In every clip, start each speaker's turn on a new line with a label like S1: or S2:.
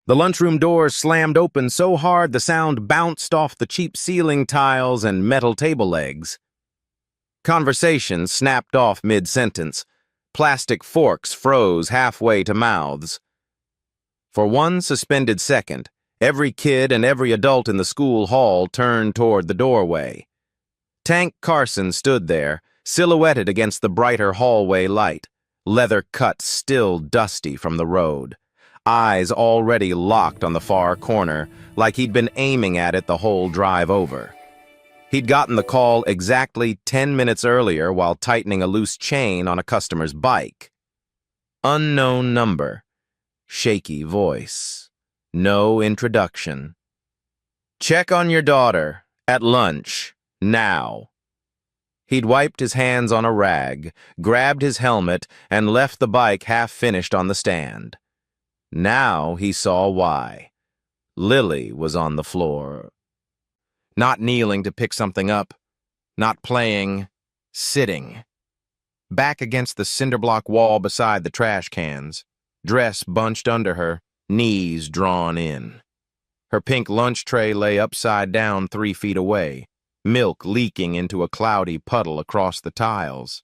S1: The lunchroom doors slammed open so hard the sound bounced off the cheap ceiling tiles and metal table legs. Conversation snapped off mid-sentence. Plastic forks froze halfway to mouths. For one suspended second, every kid and every adult in the school hall turned toward the doorway. Tank Carson stood there, silhouetted against the brighter hallway light, leather cut still dusty from the road. Eyes already locked on the far corner, like he'd been aiming at it the whole drive over. He'd gotten the call exactly 10 minutes earlier while tightening a loose chain on a customer's bike. Unknown number. Shaky voice. No introduction. Check on your daughter. At lunch. Now. He'd wiped his hands on a rag, grabbed his helmet, and left the bike half-finished on the stand. Now he saw why. Lily was on the floor. Not kneeling to pick something up, not playing, sitting. Back against the cinder-block wall beside the trash cans, dress bunched under her, knees drawn in. Her pink lunch tray lay upside down 3 feet away, milk leaking into a cloudy puddle across the tiles.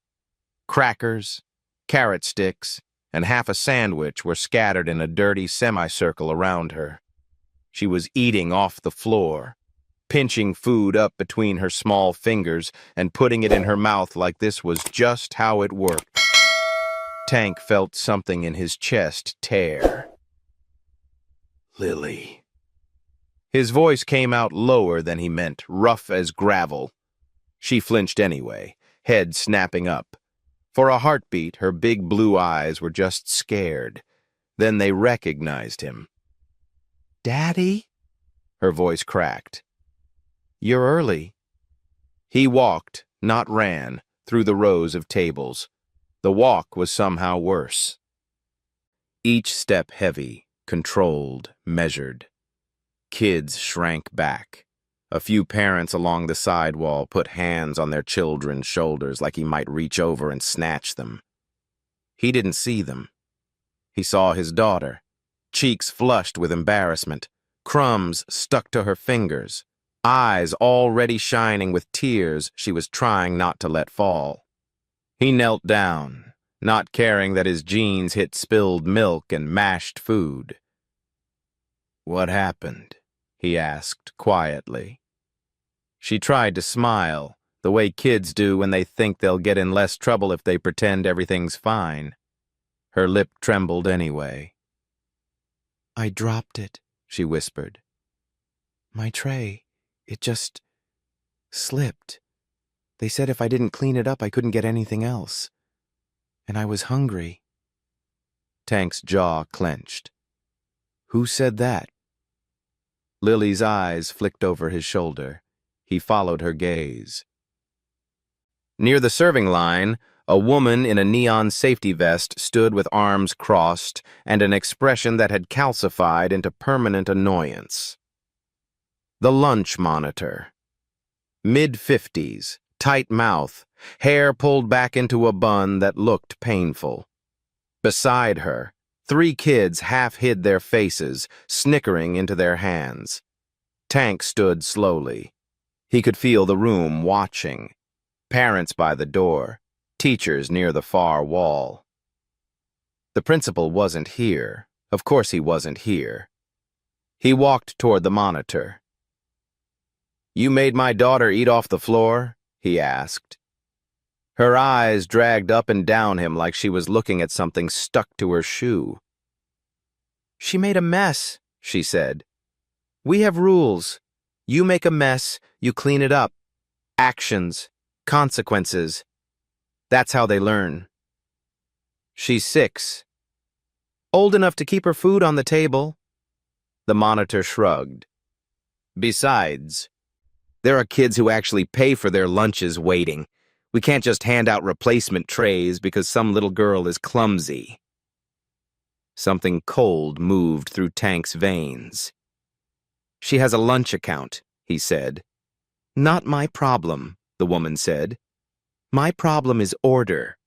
S1: Crackers, carrot sticks, and half a sandwich were scattered in a dirty semicircle around her. She was eating off the floor, pinching food up between her small fingers and putting it in her mouth like this was just how it worked. Tank felt something in his chest tear. Lily. His voice came out lower than he meant, rough as gravel. She flinched anyway, head snapping up. For a heartbeat, her big blue eyes were just scared. Then they recognized him. "Daddy?" Her voice cracked. "You're early." He walked, not ran, through the rows of tables. The walk was somehow worse. Each step heavy, controlled, measured. Kids shrank back. A few parents along the sidewall put hands on their children's shoulders like he might reach over and snatch them. He didn't see them. He saw his daughter, cheeks flushed with embarrassment, crumbs stuck to her fingers, eyes already shining with tears she was trying not to let fall. He knelt down, not caring that his jeans hit spilled milk and mashed food. "What happened?" he asked quietly. She tried to smile, the way kids do when they think they'll get in less trouble if they pretend everything's fine. Her lip trembled anyway. "I dropped it," she whispered. "My tray, it just slipped. They said if I didn't clean it up, I couldn't get anything else. And I was hungry." Tank's jaw clenched. "Who said that?" Lily's eyes flicked over his shoulder. He followed her gaze. Near the serving line, a woman in a neon safety vest stood with arms crossed and an expression that had calcified into permanent annoyance. The lunch monitor. Mid-50s, tight mouth, hair pulled back into a bun that looked painful. Beside her, 3 kids half hid their faces, snickering into their hands. Tank stood slowly. He could feel the room watching. Parents by the door, teachers near the far wall. The principal wasn't here. Of course he wasn't here. He walked toward the monitor. "You made my daughter eat off the floor?" he asked. Her eyes dragged up and down him like she was looking at something stuck to her shoe. "She made a mess," she said. "We have rules. You make a mess, you clean it up. Actions, consequences. That's how they learn." "She's 6. Old enough to keep her food on the table." The monitor shrugged. "Besides, there are kids who actually pay for their lunches waiting. We can't just hand out replacement trays because some little girl is clumsy." Something cold moved through Tank's veins. "She has a lunch account," he said. "Not my problem," the woman said. "My problem is order.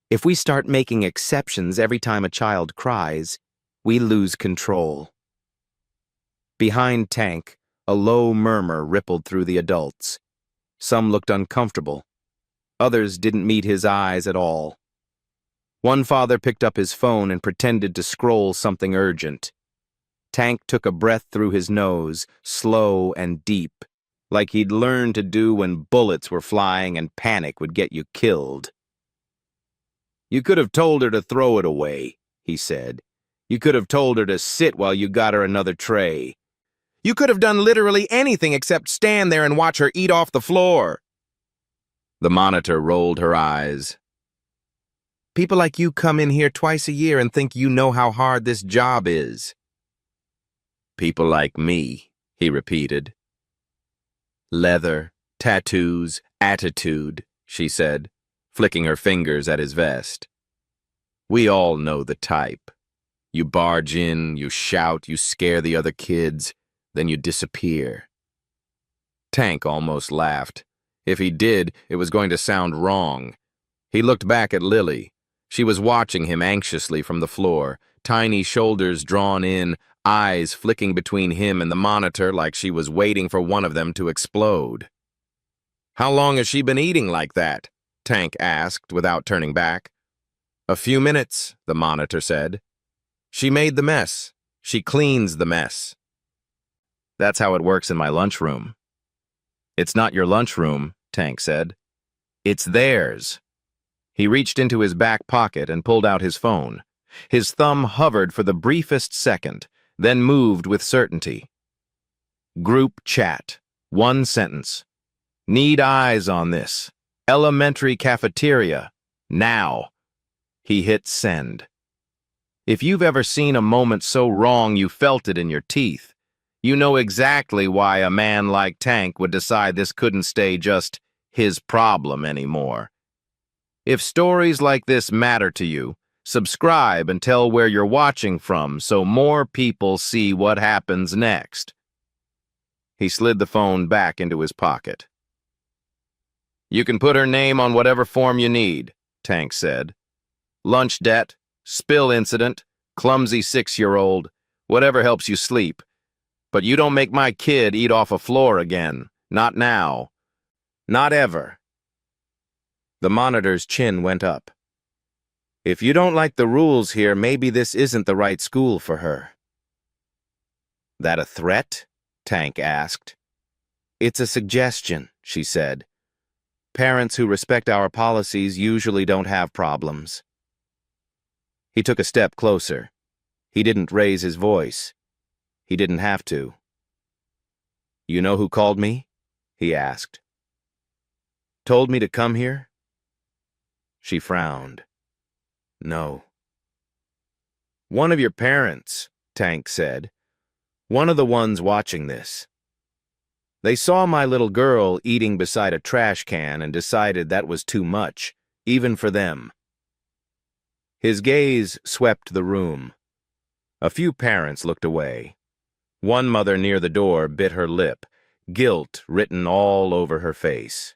S1: If we start making exceptions every time a child cries, we lose control." Behind Tank, a low murmur rippled through the adults. Some looked uncomfortable. Others didn't meet his eyes at all. One father picked up his phone and pretended to scroll something urgent. Tank took a breath through his nose, slow and deep, like he'd learned to do when bullets were flying and panic would get you killed. "You could have told her to throw it away," he said. "You could have told her to sit while you got her another tray. You could have done literally anything except stand there and watch her eat off the floor." The monitor rolled her eyes. "People like you come in here twice a year and think you know how hard this job is." "People like me," he repeated. "Leather, tattoos, attitude," she said, flicking her fingers at his vest. "We all know the type. You barge in, you shout, you scare the other kids, then you disappear." Tank almost laughed. If he did, it was going to sound wrong. He looked back at Lily. She was watching him anxiously from the floor, tiny shoulders drawn in, eyes flicking between him and the monitor like she was waiting for one of them to explode. "How long has she been eating like that?" Tank asked without turning back. "A few minutes," the monitor said. "She made the mess. She cleans the mess." "That's how it works in my lunchroom." "It's not your lunchroom," Tank said. "It's theirs." He reached into his back pocket and pulled out his phone. His thumb hovered for the briefest second, then moved with certainty. "Group chat. One sentence. Need eyes on this. Elementary cafeteria. Now." He hit send. If you've ever seen a moment so wrong you felt it in your teeth, you know exactly why a man like Tank would decide this couldn't stay just his problem anymore. If stories like this matter to you, subscribe and tell where you're watching from so more people see what happens next. He slid the phone back into his pocket. "You can put her name on whatever form you need," Tank said. "Lunch debt, spill incident, clumsy 6-year-old, whatever helps you sleep. But you don't make my kid eat off a floor again. Not now. Not ever." The monitor's chin went up. "If you don't like the rules here, maybe this isn't the right school for her." "That a threat?" Tank asked. "It's a suggestion," she said. "Parents who respect our policies usually don't have problems." He took a step closer. He didn't raise his voice. He didn't have to. "You know who called me?" he asked. "Told me to come here?" She frowned. "No." "One of your parents," Tank said. "One of the ones watching this. They saw my little girl eating beside a trash can and decided that was too much, even for them." His gaze swept the room. A few parents looked away. One mother near the door bit her lip, guilt written all over her face.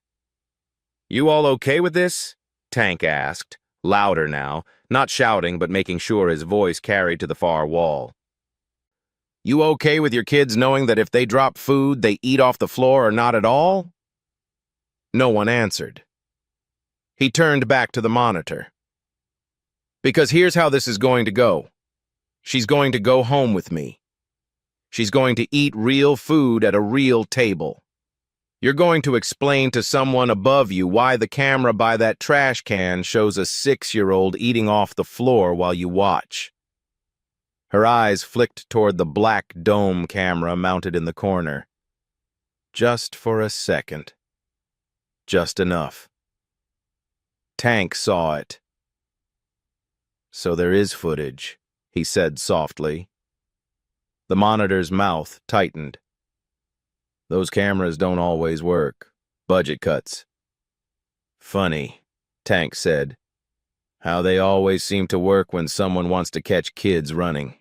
S1: "You all okay with this?" Tank asked, louder now, not shouting but making sure his voice carried to the far wall. "You okay with your kids knowing that if they drop food, they eat off the floor or not at all?" No one answered. He turned back to the monitor. "Because here's how this is going to go. She's going to go home with me. She's going to eat real food at a real table. You're going to explain to someone above you why the camera by that trash can shows a 6-year-old eating off the floor while you watch." Her eyes flicked toward the black dome camera mounted in the corner. Just for a second. Just enough. Tank saw it. "So there is footage," he said softly. The monitor's mouth tightened. "Those cameras don't always work. Budget cuts." "Funny," Tank said. "How they always seem to work when someone wants to catch kids running."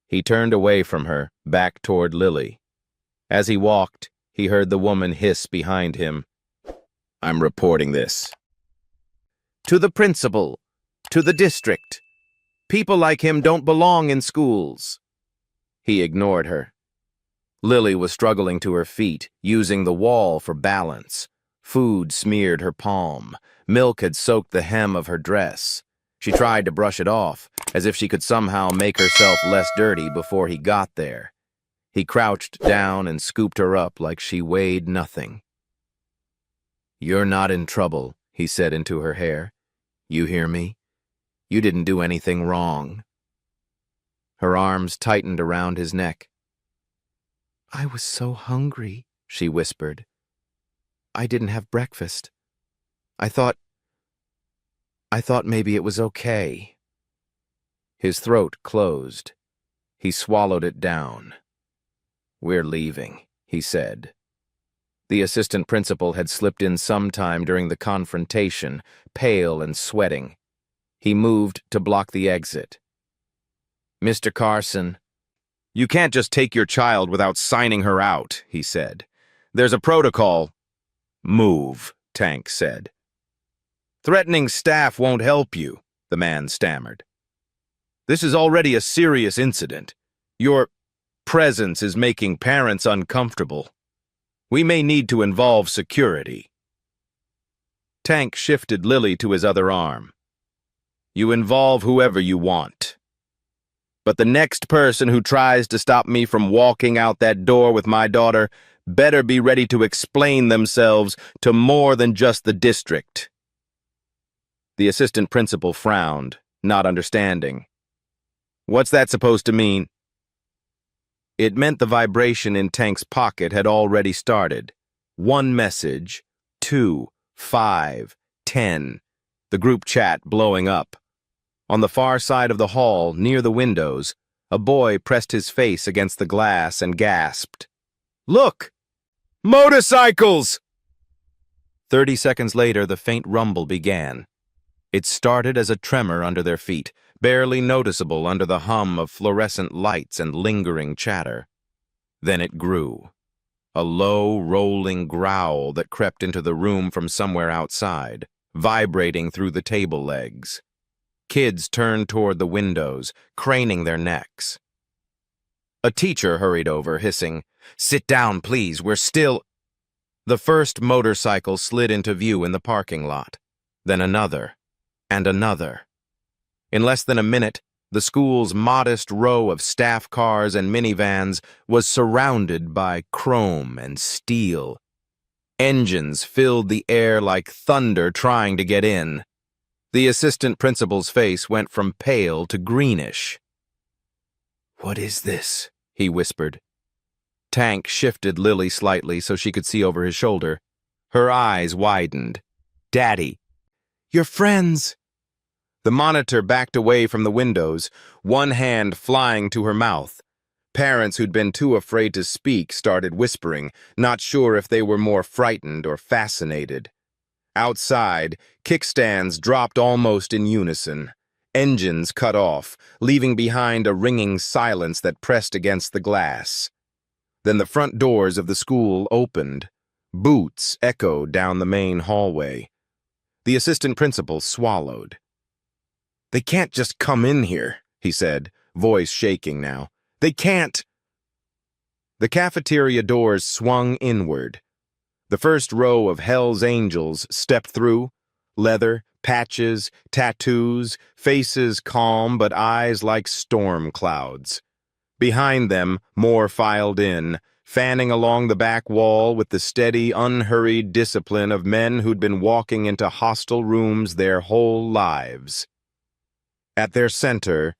S1: He turned away from her, back toward Lily. As he walked, he heard the woman hiss behind him. "I'm reporting this. To the principal. To the district. People like him don't belong in schools." He ignored her. Lily was struggling to her feet, using the wall for balance. Food smeared her palm. Milk had soaked the hem of her dress. She tried to brush it off, as if she could somehow make herself less dirty before he got there. He crouched down and scooped her up like she weighed nothing. "You're not in trouble," he said into her hair. "You hear me? You didn't do anything wrong." Her arms tightened around his neck. "I was so hungry," she whispered. "I didn't have breakfast. I thought maybe it was okay." His throat closed. He swallowed it down. "We're leaving," he said. The assistant principal had slipped in sometime during the confrontation, pale and sweating. He moved to block the exit. "Mr. Carson, you can't just take your child without signing her out," he said. "There's a protocol." "Move," Tank said. "Threatening staff won't help you," the man stammered. "This is already a serious incident. Your presence is making parents uncomfortable. We may need to involve security." Tank shifted Lily to his other arm. "You involve whoever you want. But the next person who tries to stop me from walking out that door with my daughter better be ready to explain themselves to more than just the district." The assistant principal frowned, not understanding. "What's that supposed to mean?" It meant the vibration in Tank's pocket had already started. 1 message, 2, 5, 10. The group chat blowing up. On the far side of the hall, near the windows, a boy pressed his face against the glass and gasped. "Look! Motorcycles!" 30 seconds later, the faint rumble began. It started as a tremor under their feet, barely noticeable under the hum of fluorescent lights and lingering chatter. Then it grew. A low, rolling growl that crept into the room from somewhere outside, vibrating through the table legs. Kids turned toward the windows, craning their necks. A teacher hurried over, hissing, "Sit down, please, we're still—" The first motorcycle slid into view in the parking lot. Then another, and another. In less than a minute, the school's modest row of staff cars and minivans was surrounded by chrome and steel. Engines filled the air like thunder trying to get in. The assistant principal's face went from pale to greenish. "What is this?" he whispered. Tank shifted Lily slightly so she could see over his shoulder. Her eyes widened. "Daddy, your friends!" The monitor backed away from the windows, one hand flying to her mouth. Parents who'd been too afraid to speak started whispering, not sure if they were more frightened or fascinated. Outside, kickstands dropped almost in unison. Engines cut off, leaving behind a ringing silence that pressed against the glass. Then the front doors of the school opened. Boots echoed down the main hallway. The assistant principal swallowed. "They can't just come in here," he said, voice shaking now. "They can't." The cafeteria doors swung inward. The first row of Hell's Angels stepped through. Leather, patches, tattoos, faces calm but eyes like storm clouds. Behind them, more filed in, fanning along the back wall with the steady, unhurried discipline of men who'd been walking into hostile rooms their whole lives. At their center,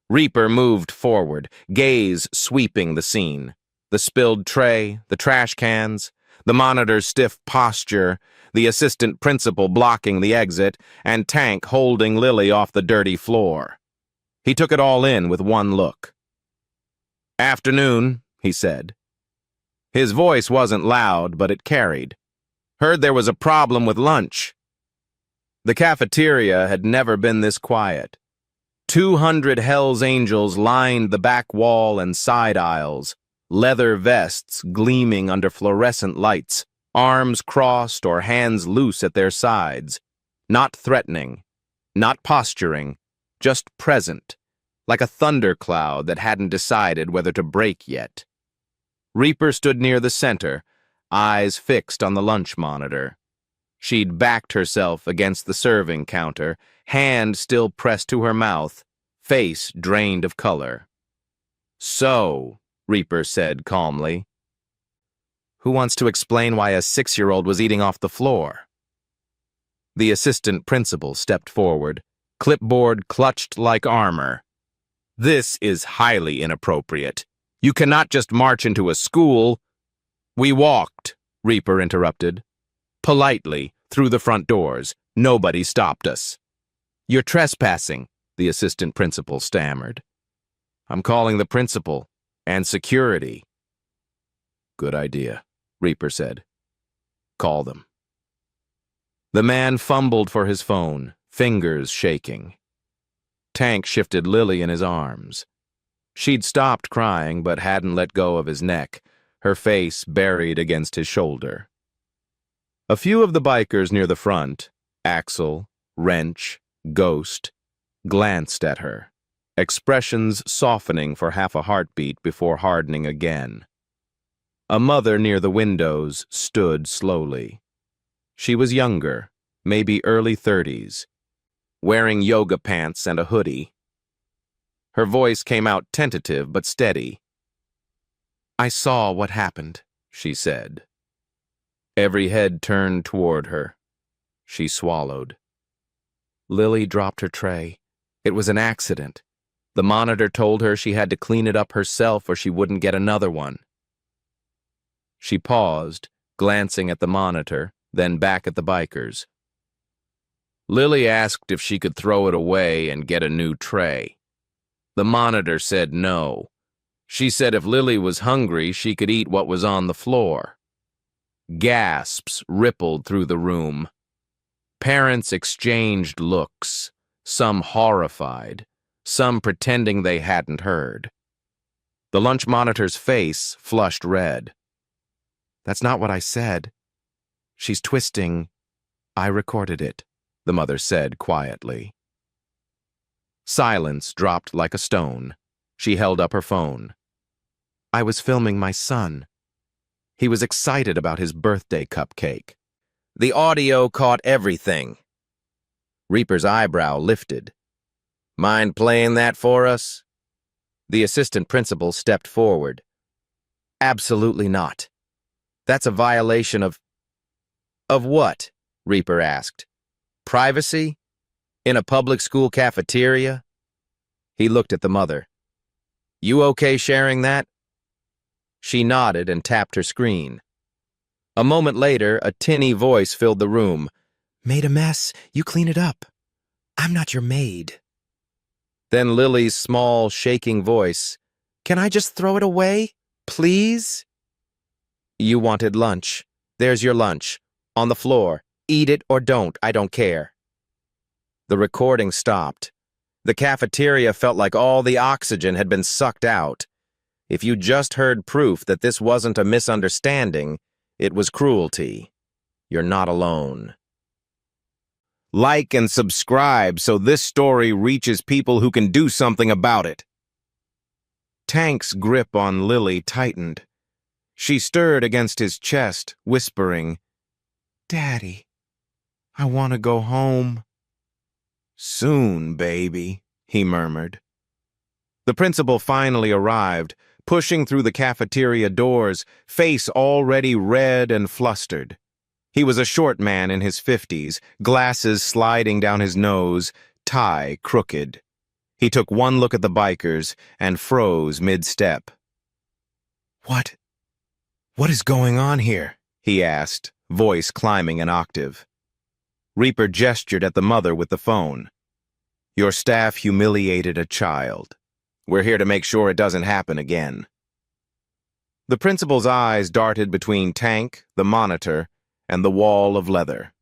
S1: Reaper moved forward, gaze sweeping the scene. The spilled tray, the trash cans, the monitor's stiff posture, the assistant principal blocking the exit, and Tank holding Lily off the dirty floor. He took it all in with one look. "Afternoon," he said. His voice wasn't loud, but it carried. "Heard there was a problem with lunch." The cafeteria had never been this quiet. 200 Hell's Angels lined the back wall and side aisles, leather vests gleaming under fluorescent lights, arms crossed or hands loose at their sides, not threatening, not posturing, just present, like a thundercloud that hadn't decided whether to break yet. Reaper stood near the center, eyes fixed on the lunch monitor. She'd backed herself against the serving counter, hand still pressed to her mouth, face drained of color. "So," Reaper said calmly. "Who wants to explain why a 6-year-old was eating off the floor?" The assistant principal stepped forward, clipboard clutched like armor. "This is highly inappropriate. You cannot just march into a school." "We walked," Reaper interrupted. "Politely, through the front doors. Nobody stopped us." "You're trespassing," the assistant principal stammered. "I'm calling the principal and security." "Good idea," Reaper said. "Call them." The man fumbled for his phone, fingers shaking. Tank shifted Lily in his arms. She'd stopped crying but hadn't let go of his neck, her face buried against his shoulder. A few of the bikers near the front, Axel, Wrench, Ghost, glanced at her, expressions softening for half a heartbeat before hardening again. A mother near the windows stood slowly. She was younger, maybe early 30s, wearing yoga pants and a hoodie. Her voice came out tentative but steady. "I saw what happened," she said. Every head turned toward her. She swallowed. Lily dropped her tray. It was an accident. The monitor told her she had to clean it up herself or she wouldn't get another one. She paused, glancing at the monitor, then back at the bikers. Lily asked if she could throw it away and get a new tray. The monitor said no. She said if Lily was hungry, she could eat what was on the floor. Gasps rippled through the room. Parents exchanged looks, some horrified, some pretending they hadn't heard. The lunch monitor's face flushed red. "That's not what I said. She's twisting. I recorded it," the mother said quietly. Silence dropped like a stone. She held up her phone. "I was filming my son. He was excited about his birthday cupcake." The audio caught everything. Reaper's eyebrow lifted. "Mind playing that for us?" The assistant principal stepped forward. "Absolutely not. That's a violation of..." "Of what?" Reaper asked. "Privacy? In a public school cafeteria?" He looked at the mother. "You okay sharing that?" She nodded and tapped her screen. A moment later, a tinny voice filled the room. "Made a mess. You clean it up. I'm not your maid." Then Lily's small, shaking voice. "Can I just throw it away? Please?" "You wanted lunch. There's your lunch. On the floor. Eat it or don't. I don't care." The recording stopped. The cafeteria felt like all the oxygen had been sucked out. If you just heard proof that this wasn't a misunderstanding, it was cruelty. You're not alone. Like and subscribe so this story reaches people who can do something about it. Tank's grip on Lily tightened. She stirred against his chest, whispering, "Daddy, I want to go home." "Soon, baby," he murmured. The principal finally arrived, pushing through the cafeteria doors, face already red and flustered. He was a short man in his 50s, glasses sliding down his nose, tie crooked. He took one look at the bikers and froze mid-step. What is going on here?" he asked, voice climbing an octave. Reaper gestured at the mother with the phone. "Your staff humiliated a child. We're here to make sure it doesn't happen again." The principal's eyes darted between Tank, the monitor, and the wall of leather.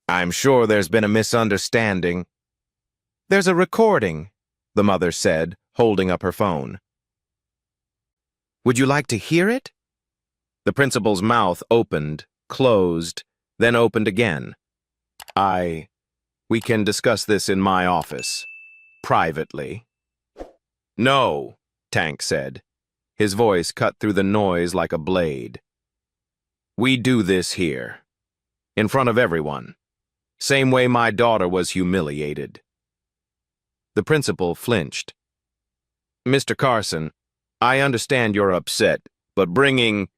S1: "I'm sure there's been a misunderstanding." "There's a recording," the mother said, holding up her phone. "Would you like to hear it?" The principal's mouth opened, closed, then opened again. We can discuss this in my office. Privately." No, Tank said. His voice cut through the noise like a blade. We do this here. In front of everyone. Same way my daughter was humiliated. The principal flinched. Mr. Carson, I understand you're upset, but bringing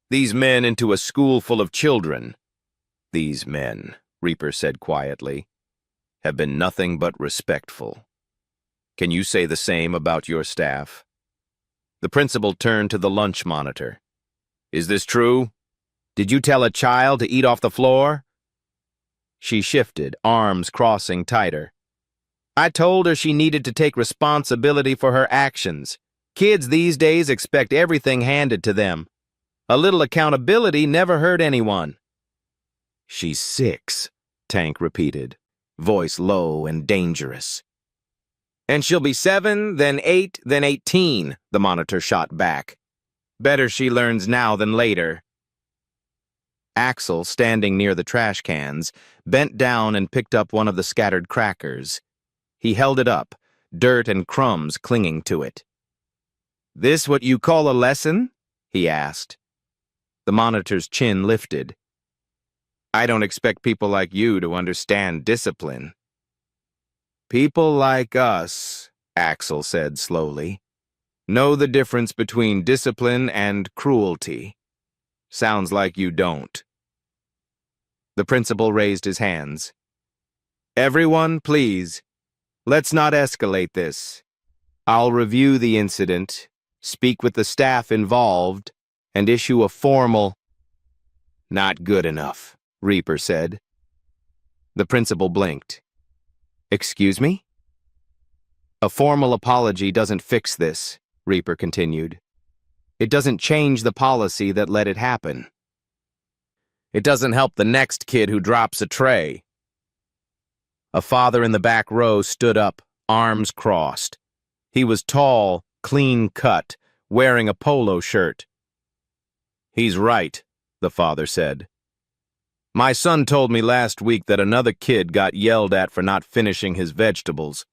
S1: these men into a school full of children, these men, Reaper said quietly, have been nothing but respectful. Can you say the same about your staff? The principal turned to the lunch monitor. Is this true? Did you tell a child to eat off the floor? She shifted, arms crossing tighter. I told her she needed to take responsibility for her actions. Kids these days expect everything handed to them. A little accountability never hurt anyone. She's 6, Tank repeated, voice low and dangerous. And she'll be 7, then 8, then 18, the monitor shot back. Better she learns now than later. Axel, standing near the trash cans, bent down and picked up one of the scattered crackers. He held it up, dirt and crumbs clinging to it. This what you call a lesson? He asked. The monitor's chin lifted. I don't expect people like you to understand discipline. People like us, Axel said slowly, know the difference between discipline and cruelty. Sounds like you don't. The principal raised his hands. Everyone, please. Let's not escalate this. I'll review the incident, speak with the staff involved, and issue a formal... Not good enough, Reaper said. The principal blinked. Excuse me? A formal apology doesn't fix this, Reaper continued. It doesn't change the policy that let it happen. It doesn't help the next kid who drops a tray. A father in the back row stood up, arms crossed. He was tall, clean-cut, wearing a polo shirt. He's right, the father said. My son told me last week that another kid got yelled at for not finishing his vegetables.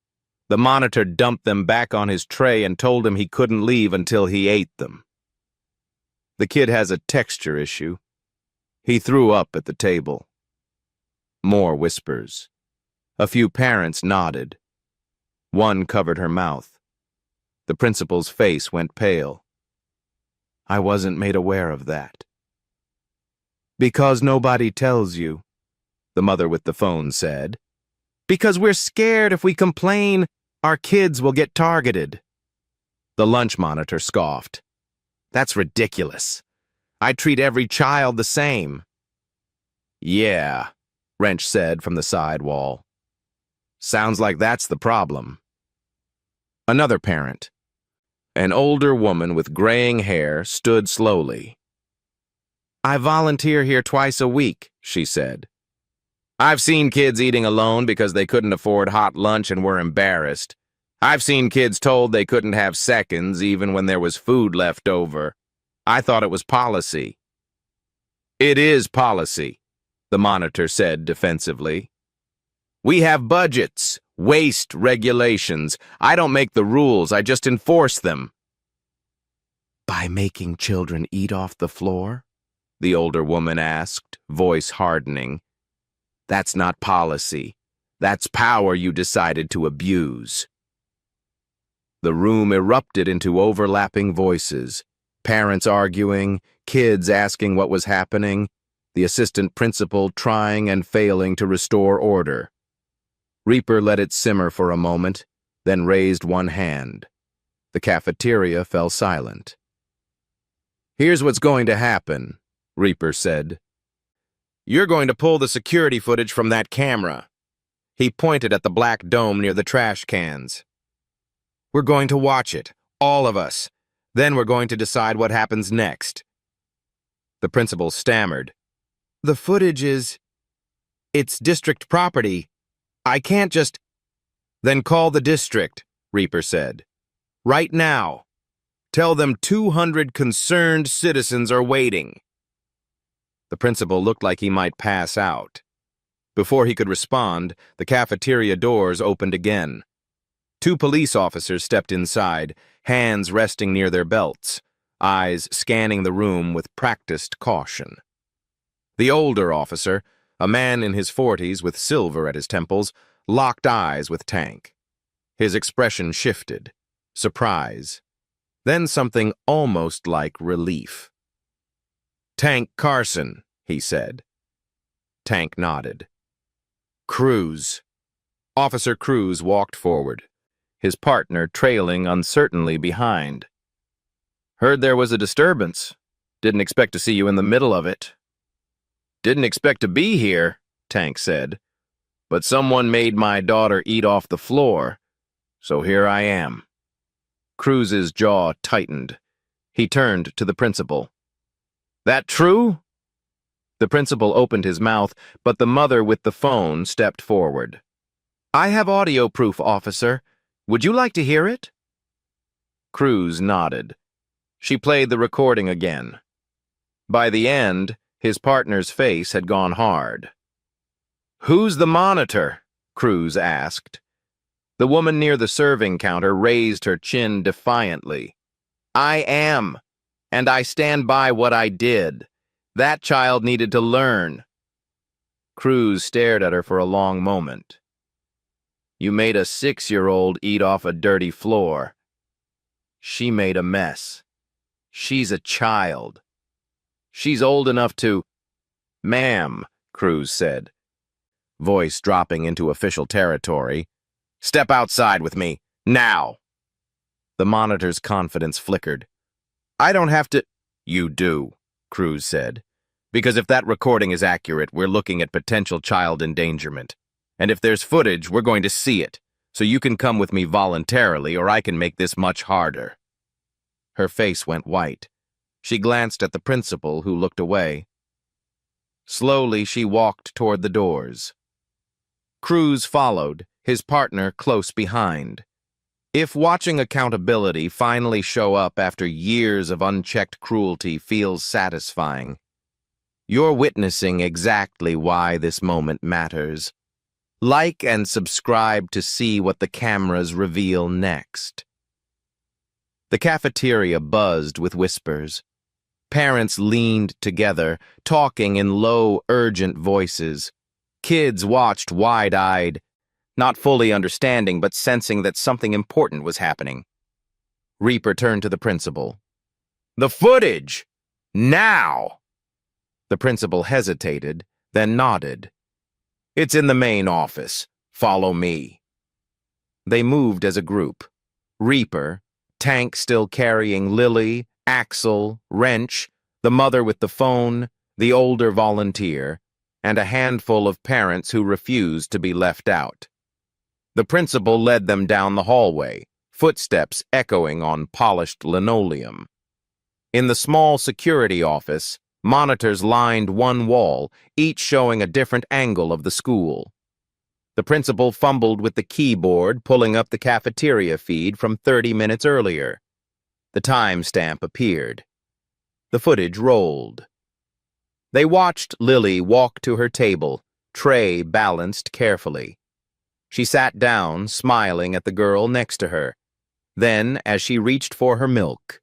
S1: The monitor dumped them back on his tray and told him he couldn't leave until he ate them. The kid has a texture issue. He threw up at the table. More whispers. A few parents nodded. One covered her mouth. The principal's face went pale. I wasn't made aware of that. Because nobody tells you, the mother with the phone said. Because we're scared if we complain, our kids will get targeted. The lunch monitor scoffed. That's ridiculous. I treat every child the same. Yeah, Wrench said from the side wall. Sounds like that's the problem. Another parent, an older woman with graying hair, stood slowly. I volunteer here twice a week, she said. I've seen kids eating alone because they couldn't afford hot lunch and were embarrassed. I've seen kids told they couldn't have seconds even when there was food left over. I thought it was policy. It is policy, the monitor said defensively. We have budgets, waste regulations. I don't make the rules, I just enforce them. By making children eat off the floor? The older woman asked, voice hardening. That's not policy. That's power you decided to abuse. The room erupted into overlapping voices. Parents arguing, kids asking what was happening, the assistant principal trying and failing to restore order. Reaper let it simmer for a moment, then raised one hand. The cafeteria fell silent. Here's what's going to happen, Reaper said. You're going to pull the security footage from that camera. He pointed at the black dome near the trash cans. We're going to watch it, all of us. Then we're going to decide what happens next. The principal stammered. The footage is... It's district property. I can't just... Then call the district, Reaper said. Right now. Tell them 200 concerned citizens are waiting. The principal looked like he might pass out. Before he could respond, the cafeteria doors opened again. Two police officers stepped inside, hands resting near their belts, eyes scanning the room with practiced caution. The older officer, a man in his 40s with silver at his temples, locked eyes with Tank. His expression shifted, surprise, then something almost like relief. "Tank Carson," he said. Tank nodded. "Cruz." Officer Cruz walked forward, his partner trailing uncertainly behind. "Heard there was a disturbance. Didn't expect to see you in the middle of it." "Didn't expect to be here," Tank said. "But someone made my daughter eat off the floor, so here I am." Cruz's jaw tightened. He turned to the principal. "That true?" The principal opened his mouth, but the mother with the phone stepped forward. "I have audio proof, officer. Would you like to hear it?" Cruz nodded. She played the recording again. By the end, his partner's face had gone hard. "Who's the monitor?" Cruz asked. The woman near the serving counter raised her chin defiantly. "I am, and I stand by what I did. That child needed to learn." Cruz stared at her for a long moment. "You made a 6-year-old eat off a dirty floor. She made a mess. She's a child. She's old enough to—" "Ma'am," Cruz said, voice dropping into official territory, "step outside with me, now." The monitor's confidence flickered. "I don't have to—" "You do," Cruz said, "because if that recording is accurate, we're looking at potential child endangerment. And if there's footage, we're going to see it, so you can come with me voluntarily or I can make this much harder." Her face went white. She glanced at the principal, who looked away. Slowly, she walked toward the doors. Cruz followed, his partner close behind. If watching accountability finally show up after years of unchecked cruelty feels satisfying, you're witnessing exactly why this moment matters. Like and subscribe to see what the cameras reveal next. The cafeteria buzzed with whispers. Parents leaned together, talking in low, urgent voices. Kids watched wide-eyed, not fully understanding but sensing that something important was happening. Reaper turned to the principal. "The footage! Now!" The principal hesitated, then nodded. "It's in the main office. Follow me." They moved as a group. Reaper, Tank still carrying Lily, Axel, Wrench, the mother with the phone, the older volunteer, and a handful of parents who refused to be left out. The principal led them down the hallway, footsteps echoing on polished linoleum. In the small security office, monitors lined one wall, each showing a different angle of the school. The principal fumbled with the keyboard, pulling up the cafeteria feed from 30 minutes earlier. The timestamp appeared. The footage rolled. They watched Lily walk to her table, tray balanced carefully. She sat down, smiling at the girl next to her. Then, as she reached for her milk,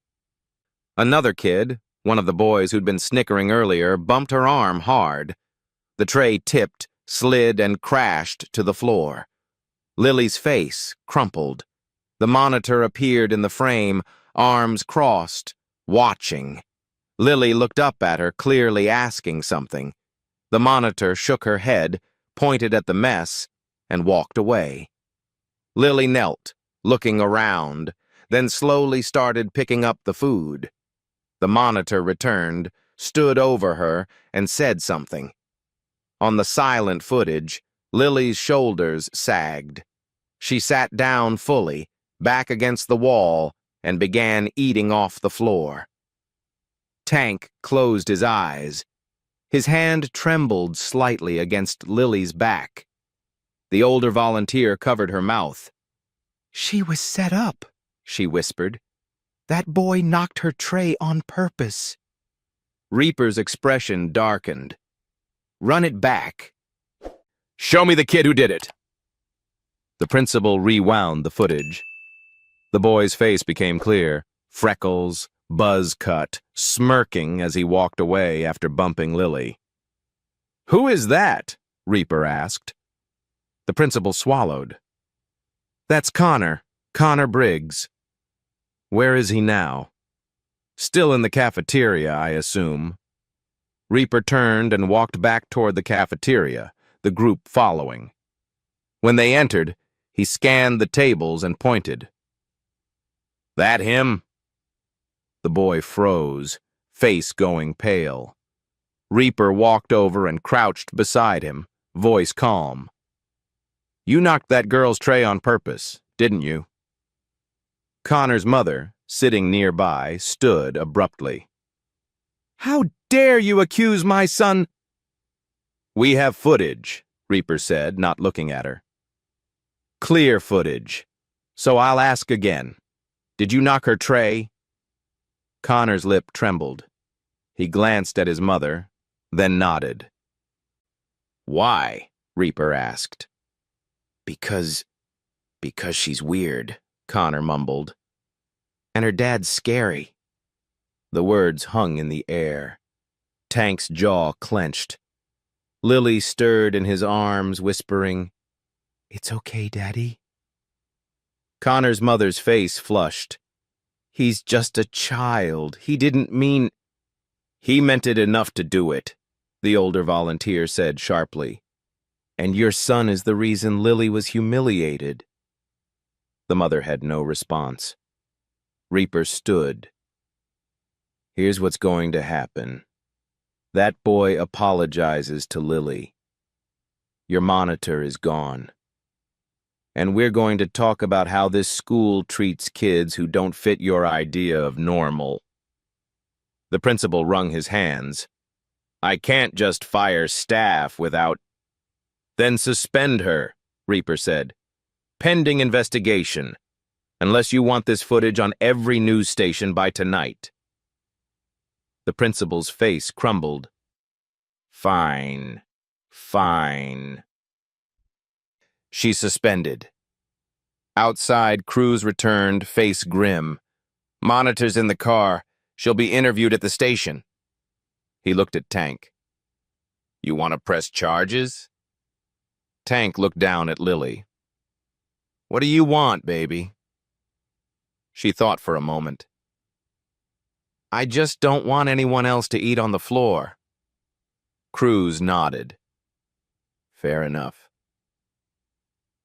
S1: another kid, one of the boys who'd been snickering earlier, bumped her arm hard. The tray tipped, slid, and crashed to the floor. Lily's face crumpled. The monitor appeared in the frame, arms crossed, watching. Lily looked up at her, clearly asking something. The monitor shook her head, pointed at the mess, and walked away. Lily knelt, looking around, then slowly started picking up the food. The monitor returned, stood over her, and said something. On the silent footage, Lily's shoulders sagged. She sat down fully, back against the wall, and began eating off the floor. Tank closed his eyes. His hand trembled slightly against Lily's back. The older volunteer covered her mouth. "She was set up," she whispered. "That boy knocked her tray on purpose." Reaper's expression darkened. "Run it back." "Show me the kid who did it." The principal rewound the footage. The boy's face became clear, freckles, buzz cut, smirking as he walked away after bumping Lily. "Who is that?" Reaper asked. The principal swallowed. "That's Connor Briggs." "Where is he now?" "Still in the cafeteria, I assume." Reaper turned and walked back toward the cafeteria, the group following. When they entered, he scanned the tables and pointed. "That him?" The boy froze, face going pale. Reaper walked over and crouched beside him, voice calm. "You knocked that girl's tray on purpose, didn't you?" Connor's mother, sitting nearby, stood abruptly. "How dare you accuse my son?" "We have footage," Reaper said, not looking at her. "Clear footage. So I'll ask again. Did you knock her tray?" Connor's lip trembled. He glanced at his mother, then nodded. "Why?" Reaper asked. Because she's weird," Connor mumbled. "And her dad's scary." The words hung in the air. Tank's jaw clenched. Lily stirred in his arms, whispering, "It's okay, Daddy." Connor's mother's face flushed. "He's just a child. He didn't mean—" "He meant it enough to do it," the older volunteer said sharply. "And your son is the reason Lily was humiliated." The mother had no response. Reaper stood. "Here's what's going to happen. That boy apologizes to Lily. Your monitor is gone. And we're going to talk about how this school treats kids who don't fit your idea of normal." The principal wrung his hands. "I can't just fire staff without—" "Then suspend her," Reaper said. "Pending investigation. Unless you want this footage on every news station by tonight." The principal's face crumbled. Fine. She's suspended. Outside, Cruz returned, face grim. "Monitor's in the car. She'll be interviewed at the station." He looked at Tank. "You want to press charges?" Tank looked down at Lily. "What do you want, baby?" She thought for a moment. "I just don't want anyone else to eat on the floor." Cruz nodded. "Fair enough."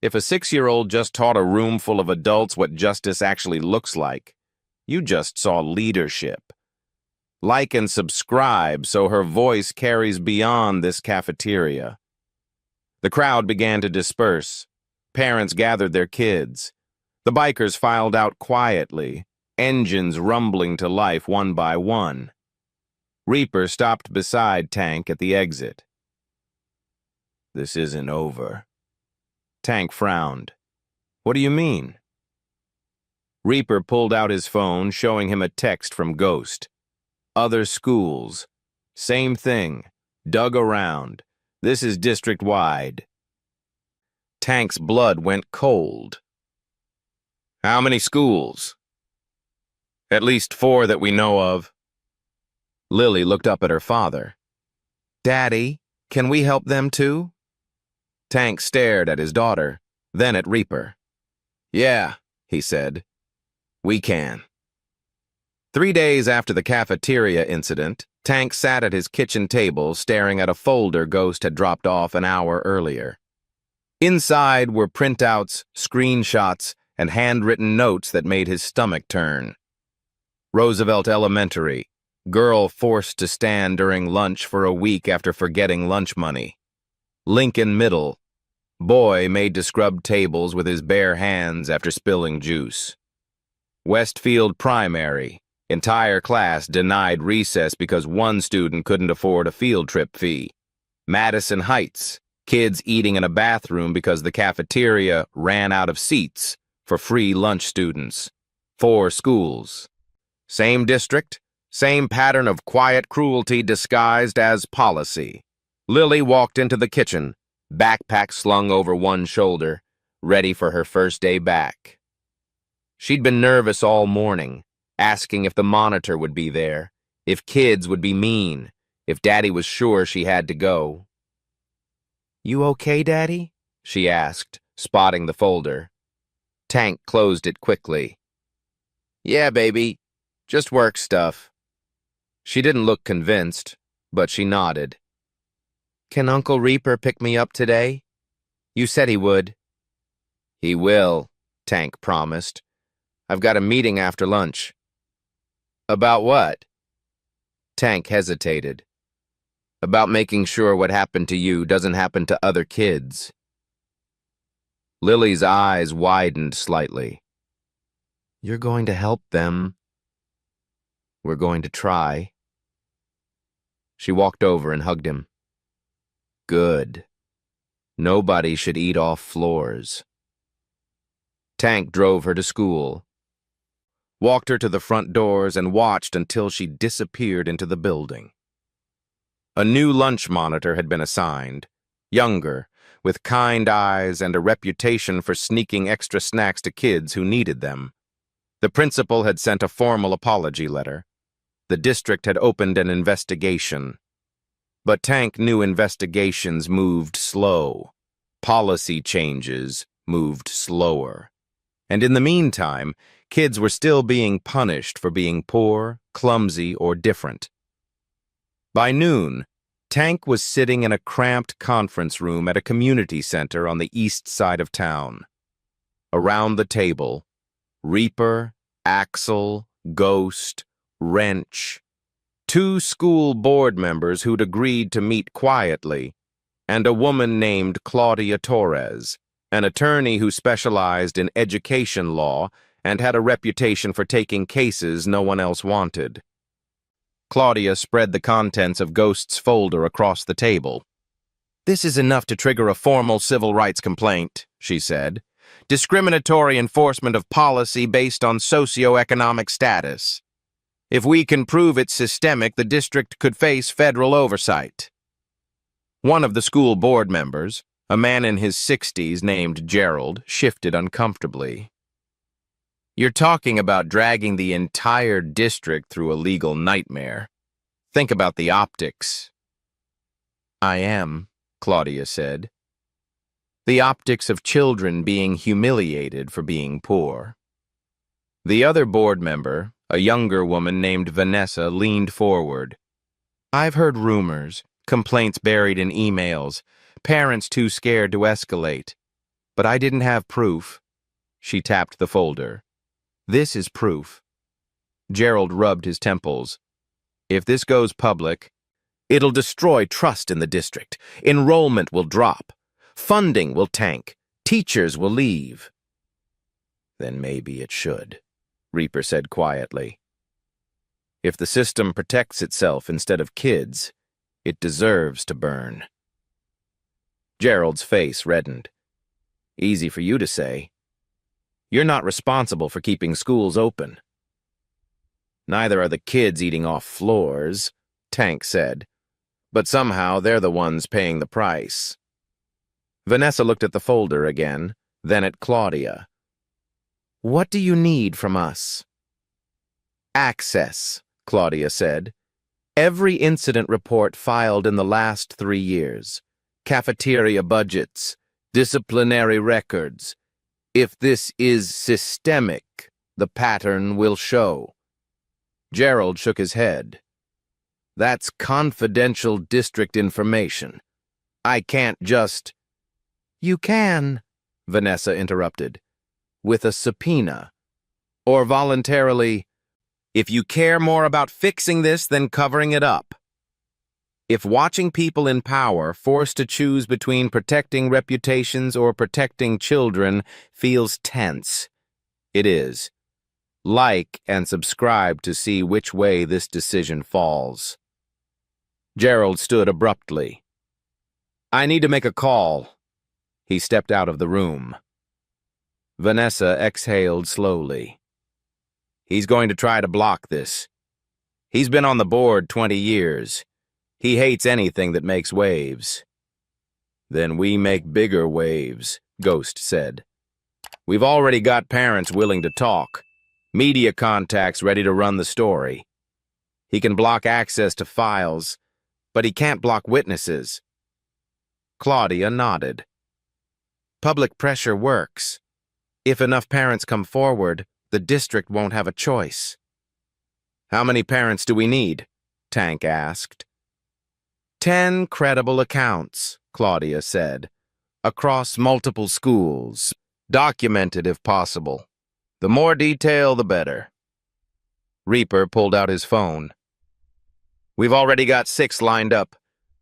S1: If a 6-year-old just taught a room full of adults what justice actually looks like, you just saw leadership. Like and subscribe so her voice carries beyond this cafeteria. The crowd began to disperse. Parents gathered their kids. The bikers filed out quietly, engines rumbling to life one by one. Reaper stopped beside Tank at the exit. "This isn't over." Tank frowned. "What do you mean?" Reaper pulled out his phone, showing him a text from Ghost. "Other schools. Same thing. Dug around. This is district-wide." Tank's blood went cold. "How many schools?" "At least 4 that we know of." Lily looked up at her father. "Daddy, can we help them too?" Tank stared at his daughter, then at Reaper. "Yeah," he said. "We can." 3 days after the cafeteria incident, Tank sat at his kitchen table staring at a folder Ghost had dropped off an hour earlier. Inside were printouts, screenshots, and handwritten notes that made his stomach turn. Roosevelt Elementary. Girl forced to stand during lunch for a week after forgetting lunch money. Lincoln Middle. Boy made to scrub tables with his bare hands after spilling juice. Westfield Primary. Entire class denied recess because one student couldn't afford a field trip fee. Madison Heights. Kids eating in a bathroom because the cafeteria ran out of seats for free lunch students. 4 schools. Same district, same pattern of quiet cruelty disguised as policy. Lily walked into the kitchen, backpack slung over one shoulder. ready for her first day back. She'd been nervous all morning, asking if the monitor would be there, if kids would be mean, if Daddy was sure she had to go. "You okay, Daddy?" she asked, spotting the folder. Tank closed it quickly. "Yeah, baby. Just work stuff." She didn't look convinced, but she nodded. "Can Uncle Reaper pick me up today? You said he would." "He will," Tank promised. "I've got a meeting after lunch." "About what?" Tank hesitated. "About making sure what happened to you doesn't happen to other kids." Lily's eyes widened slightly. "You're going to help them." "We're going to try." She walked over and hugged him. "Good. Nobody should eat off floors." Tank drove her to school, walked her to the front doors, and watched until she disappeared into the building. A new lunch monitor had been assigned, younger, with kind eyes and a reputation for sneaking extra snacks to kids who needed them. The principal had sent a formal apology letter. The district had opened an investigation. But Tank knew investigations moved slow. Policy changes moved slower. And in the meantime, kids were still being punished for being poor, clumsy, or different. By noon, Tank was sitting in a cramped conference room at a community center on the east side of town. Around the table, Reaper, Axel, Ghost, Wrench, 2 school board members who'd agreed to meet quietly, and a woman named Claudia Torres, an attorney who specialized in education law and had a reputation for taking cases no one else wanted. Claudia spread the contents of Ghost's folder across the table. "This is enough to trigger a formal civil rights complaint," she said. "Discriminatory enforcement of policy based on socioeconomic status. If we can prove it's systemic, the district could face federal oversight." One of the school board members, a man in his 60s named Gerald, shifted uncomfortably. "You're talking about dragging the entire district through a legal nightmare. Think about the optics." "I am," Claudia said. "The optics of children being humiliated for being poor." The other board member, a younger woman named Vanessa, leaned forward. "I've heard rumors, complaints buried in emails, parents too scared to escalate. But I didn't have proof." She tapped the folder. "This is proof." Gerald rubbed his temples. "If this goes public, it'll destroy trust in the district. Enrollment will drop. Funding will tank. Teachers will leave." "Then maybe it should," Reaper said quietly. "If the system protects itself instead of kids, it deserves to burn." Gerald's face reddened. "Easy for you to say. You're not responsible for keeping schools open." "Neither are the kids eating off floors," Tank said. "But somehow they're the ones paying the price." Vanessa looked at the folder again, then at Claudia. "What do you need from us?" "Access," Claudia said. "Every incident report filed in the last 3 years. Cafeteria budgets, disciplinary records. If this is systemic, the pattern will show." Gerald shook his head. "That's confidential district information. I can't just—" "You can," Vanessa interrupted. "With a subpoena. Or voluntarily, if you care more about fixing this than covering it up. If watching people in power forced to choose between protecting reputations or protecting children feels tense, it is. Like and subscribe to see which way this decision falls." Gerald stood abruptly. "I need to make a call." He stepped out of the room. Vanessa exhaled slowly. "He's going to try to block this. He's been on the board 20 years. He hates anything that makes waves." "Then we make bigger waves," Ghost said. We've already got parents willing to talk, media contacts ready to run the story. He can block access to files, but he can't block witnesses. Claudia nodded. Public pressure works. If enough parents come forward, the district won't have a choice. How many parents do we need? Tank asked. 10 credible accounts, Claudia said, across multiple schools, documented if possible. The more detail, the better. Reaper pulled out his phone. We've already got 6 lined up.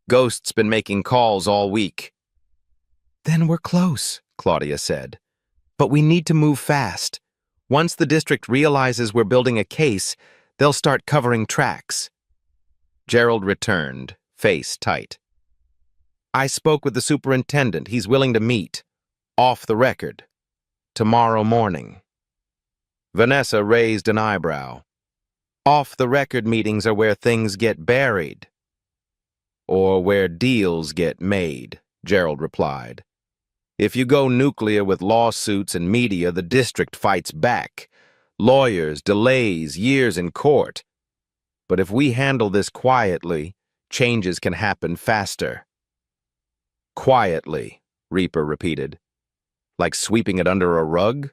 S1: Ghost's been making calls all week. Then we're close, Claudia said. But we need to move fast. Once the district realizes we're building a case, they'll start covering tracks. Gerald returned, face tight. I spoke with the superintendent. He's willing to meet. Off the record. Tomorrow morning. Vanessa raised an eyebrow. Off-the-record meetings are where things get buried. Or where deals get made, Gerald replied. If you go nuclear with lawsuits and media, the district fights back. Lawyers, delays, years in court. But if we handle this quietly, changes can happen faster. Quietly, Reaper repeated. Like sweeping it under a rug?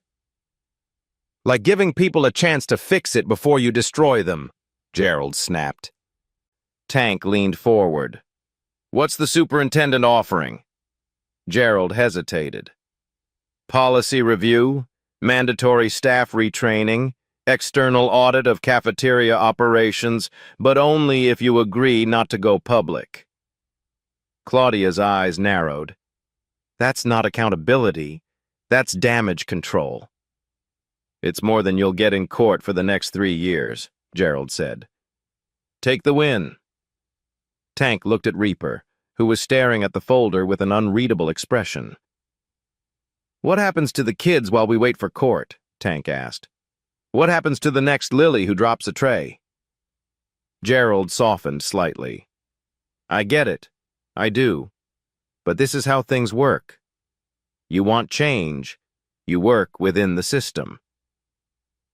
S1: Like giving people a chance to fix it before you destroy them, Gerald snapped. Tank leaned forward. What's the superintendent offering? Gerald hesitated. Policy review, mandatory staff retraining, external audit of cafeteria operations, but only if you agree not to go public. Claudia's eyes narrowed. That's not accountability. That's damage control. It's more than you'll get in court for the next 3 years, Gerald said. Take the win. Tank looked at Reaper, who was staring at the folder with an unreadable expression. What happens to the kids while we wait for court? Tank asked. What happens to the next Lily who drops a tray? Gerald softened slightly. I get it. I do. But this is how things work. You want change. You work within the system.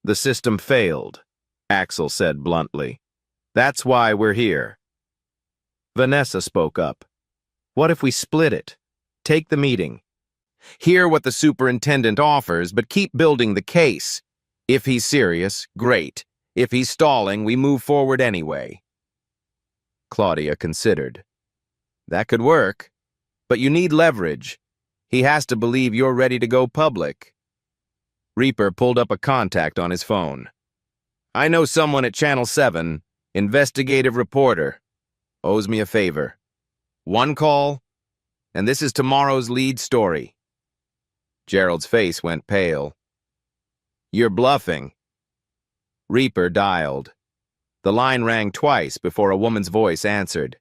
S1: The system failed, Axel said bluntly. That's why we're here. Vanessa spoke up. What if we split it? Take the meeting. Hear what the superintendent offers, but keep building the case. If he's serious, great. If he's stalling, we move forward anyway. Claudia considered. That could work, but you need leverage. He has to believe you're ready to go public. Reaper pulled up a contact on his phone. I know someone at Channel 7, investigative reporter. Owes me a favor. 1 call, and this is tomorrow's lead story. Gerald's face went pale. You're bluffing. Reaper dialed. The line rang twice before a woman's voice answered.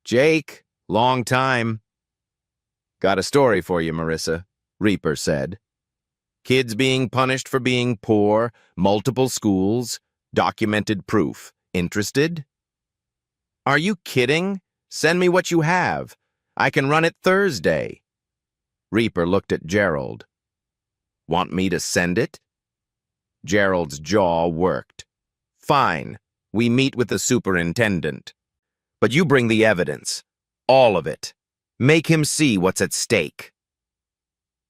S1: Jake, long time. Got a story for you, Marissa, Reaper said. Kids being punished for being poor, multiple schools, documented proof. Interested? Are you kidding? Send me what you have. I can run it Thursday. Reaper looked at Gerald. Want me to send it? Gerald's jaw worked. Fine. We meet with the superintendent. But you bring the evidence. All of it. Make him see what's at stake.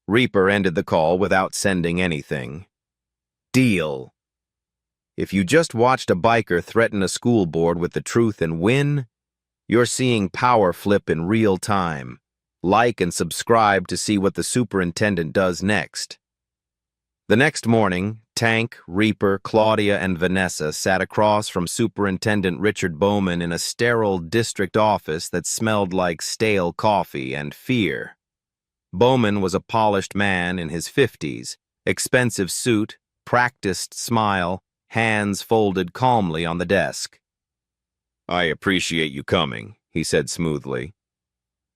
S1: Reaper ended the call without sending anything. Deal. If you just watched a biker threaten a school board with the truth and win, you're seeing power flip in real time. Like and subscribe to see what the superintendent does next. The next morning, Tank, Reaper, Claudia, and Vanessa sat across from Superintendent Richard Bowman in a sterile district office that smelled like stale coffee and fear. Bowman was a polished man in his 50s, expensive suit, practiced smile, hands folded calmly on the desk. I appreciate you coming, he said smoothly.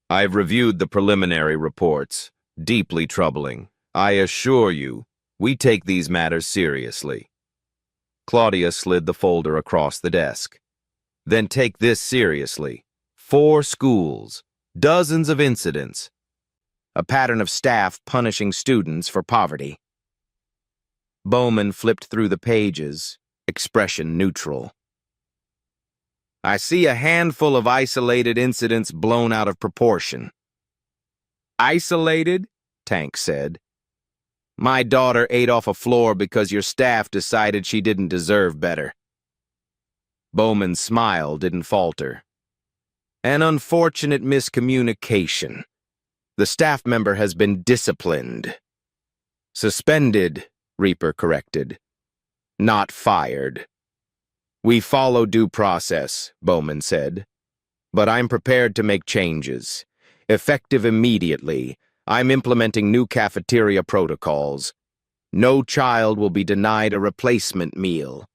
S1: I've reviewed the preliminary reports, deeply troubling. I assure you, we take these matters seriously. Claudia slid the folder across the desk. Then take this seriously. 4 schools, dozens of incidents. a pattern of staff punishing students for poverty. Bowman flipped through the pages, expression neutral. I see a handful of isolated incidents blown out of proportion. Isolated? Tank said. My daughter ate off a floor because your staff decided she didn't deserve better. Bowman's smile didn't falter. An unfortunate miscommunication. The staff member has been disciplined. Suspended, Reaper corrected. Not fired. We follow due process, Bowman said. But I'm prepared to make changes. Effective immediately, I'm implementing new cafeteria protocols. No child will be denied a replacement meal.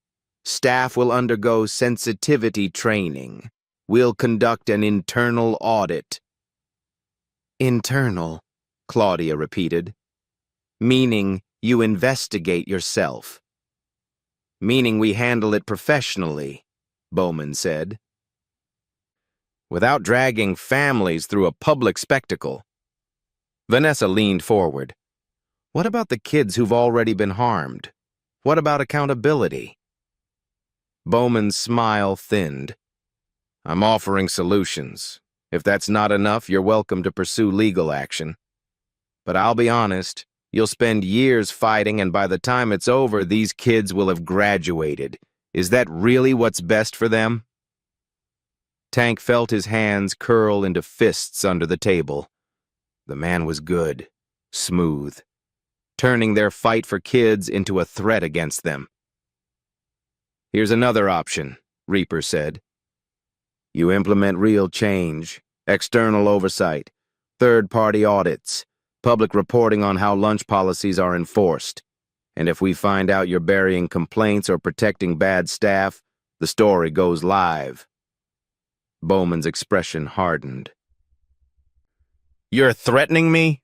S1: Staff will undergo sensitivity training. We'll conduct an internal audit. Internal, Claudia repeated. Meaning you investigate yourself. Meaning we handle it professionally, Bowman said. Without dragging families through a public spectacle. Vanessa leaned forward. What about the kids who've already been harmed? What about accountability? Bowman's smile thinned. I'm offering solutions. If that's not enough, you're welcome to pursue legal action. But I'll be honest, you'll spend years fighting, and by the time it's over, these kids will have graduated. Is that really what's best for them? Tank felt his hands curl into fists under the table. The man was good, smooth, turning their fight for kids into a threat against them. Here's another option, Reaper said. You implement real change, external oversight, third-party audits, public reporting on how lunch policies are enforced. And if we find out you're burying complaints or protecting bad staff, the story goes live. Bowman's expression hardened. You're threatening me?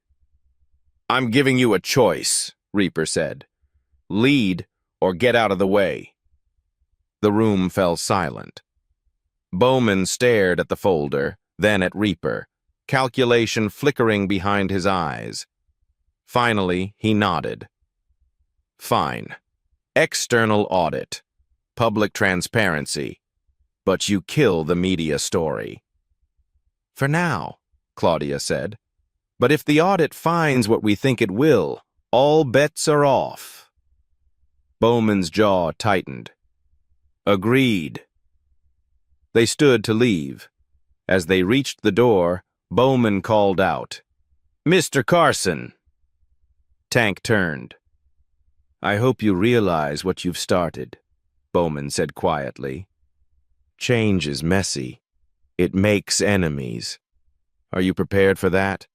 S1: I'm giving you a choice, Reaper said. Lead or get out of the way. The room fell silent. Bowman stared at the folder, then at Reaper, calculation flickering behind his eyes. Finally, he nodded. Fine. External audit. Public transparency. But you kill the media story. For now, Claudia said. But if the audit finds what we think it will, all bets are off. Bowman's jaw tightened. Agreed. They stood to leave. As they reached the door, Bowman called out, Mr. Carson. Tank turned. I hope you realize what you've started, Bowman said quietly. Change is messy. It makes enemies. Are you prepared for that?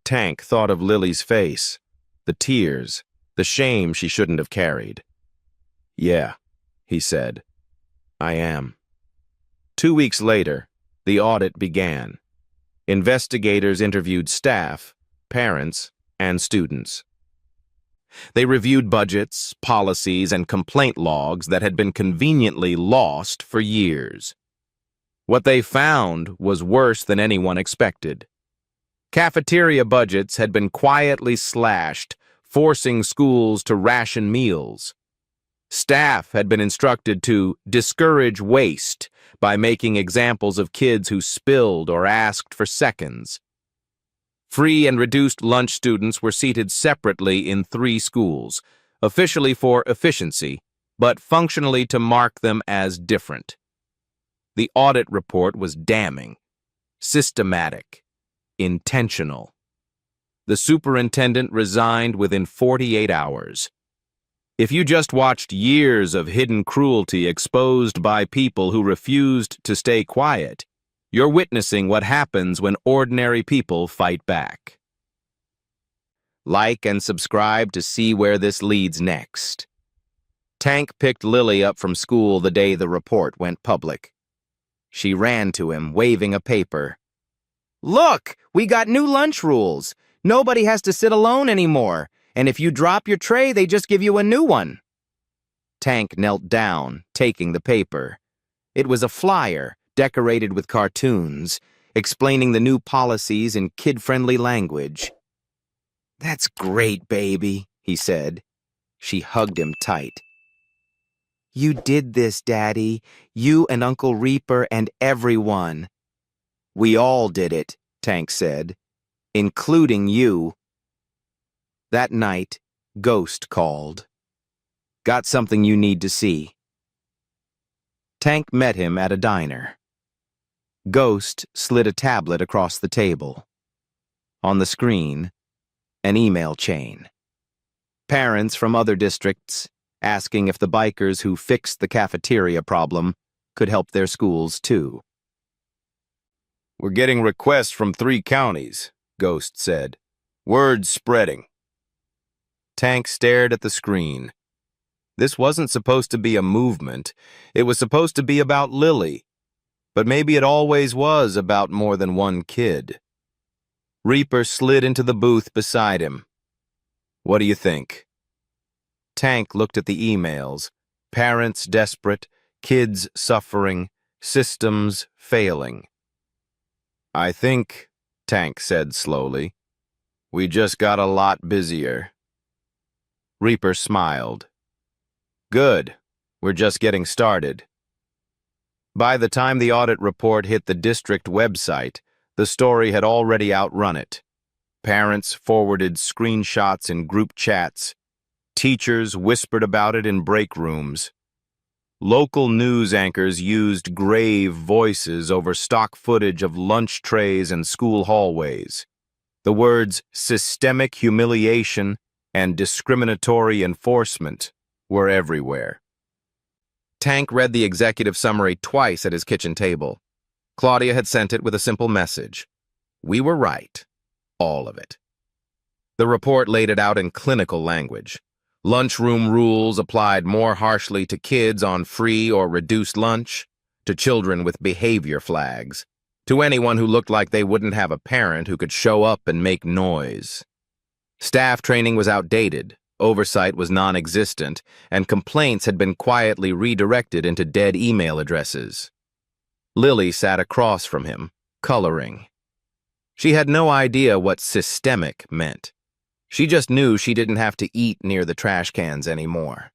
S1: Tank thought of Lily's face, the tears, the shame she shouldn't have carried. Yeah, he said. I am. 2 weeks later, the audit began. Investigators interviewed staff, parents, and students. They reviewed budgets, policies, and complaint logs that had been conveniently lost for years. What they found was worse than anyone expected. Cafeteria budgets had been quietly slashed, forcing schools to ration meals. Staff had been instructed to discourage waste by making examples of kids who spilled or asked for seconds. Free and reduced lunch students were seated separately in 3 schools, officially for efficiency, but functionally to mark them as different. The audit report was damning, systematic, intentional. The superintendent resigned within 48 hours. If you just watched years of hidden cruelty exposed by people who refused to stay quiet, you're witnessing what happens when ordinary people fight back. Like and subscribe to see where this leads next. Tank picked Lily up from school the day the report went public. She ran to him, waving a paper. Look, we got new lunch rules. Nobody has to sit alone anymore. And if you drop your tray, they just give you a new one. Tank knelt down, taking the paper. It was a flyer, decorated with cartoons. explaining the new policies in kid-friendly language. "That's great, baby," he said. She hugged him tight. "You did this, Daddy. You and Uncle Reaper and everyone." "We all did it," Tank said, "including you." That night, Ghost called. "Got something you need to see." Tank met him at a diner. Ghost slid a tablet across the table. On the screen, an email chain. Parents from other districts asking if the bikers who fixed the cafeteria problem could help their schools too. "We're getting requests from 3 counties, Ghost said. "Word's spreading." Tank stared at the screen. This wasn't supposed to be a movement. It was supposed to be about Lily. But maybe it always was about more than one kid. Reaper slid into the booth beside him. "What do you think?" Tank looked at the emails. Parents desperate, kids suffering, systems failing. "I think," Tank said slowly, "we just got a lot busier." Reaper smiled. "Good. We're just getting started." By the time the audit report hit the district website, the story had already outrun it. Parents forwarded screenshots in group chats. Teachers whispered about it in break rooms. Local news anchors used grave voices over stock footage of lunch trays and school hallways. The words systemic humiliation and discriminatory enforcement were everywhere. Tank read the executive summary twice at his kitchen table. Claudia had sent it with a simple message. We were right. All of it. The report laid it out in clinical language. Lunchroom rules applied more harshly to kids on free or reduced lunch, to children with behavior flags, to anyone who looked like they wouldn't have a parent who could show up and make noise. Staff training was outdated, oversight was non-existent, and complaints had been quietly redirected into dead email addresses. Lily sat across from him, coloring. She had no idea what systemic meant. She just knew she didn't have to eat near the trash cans anymore.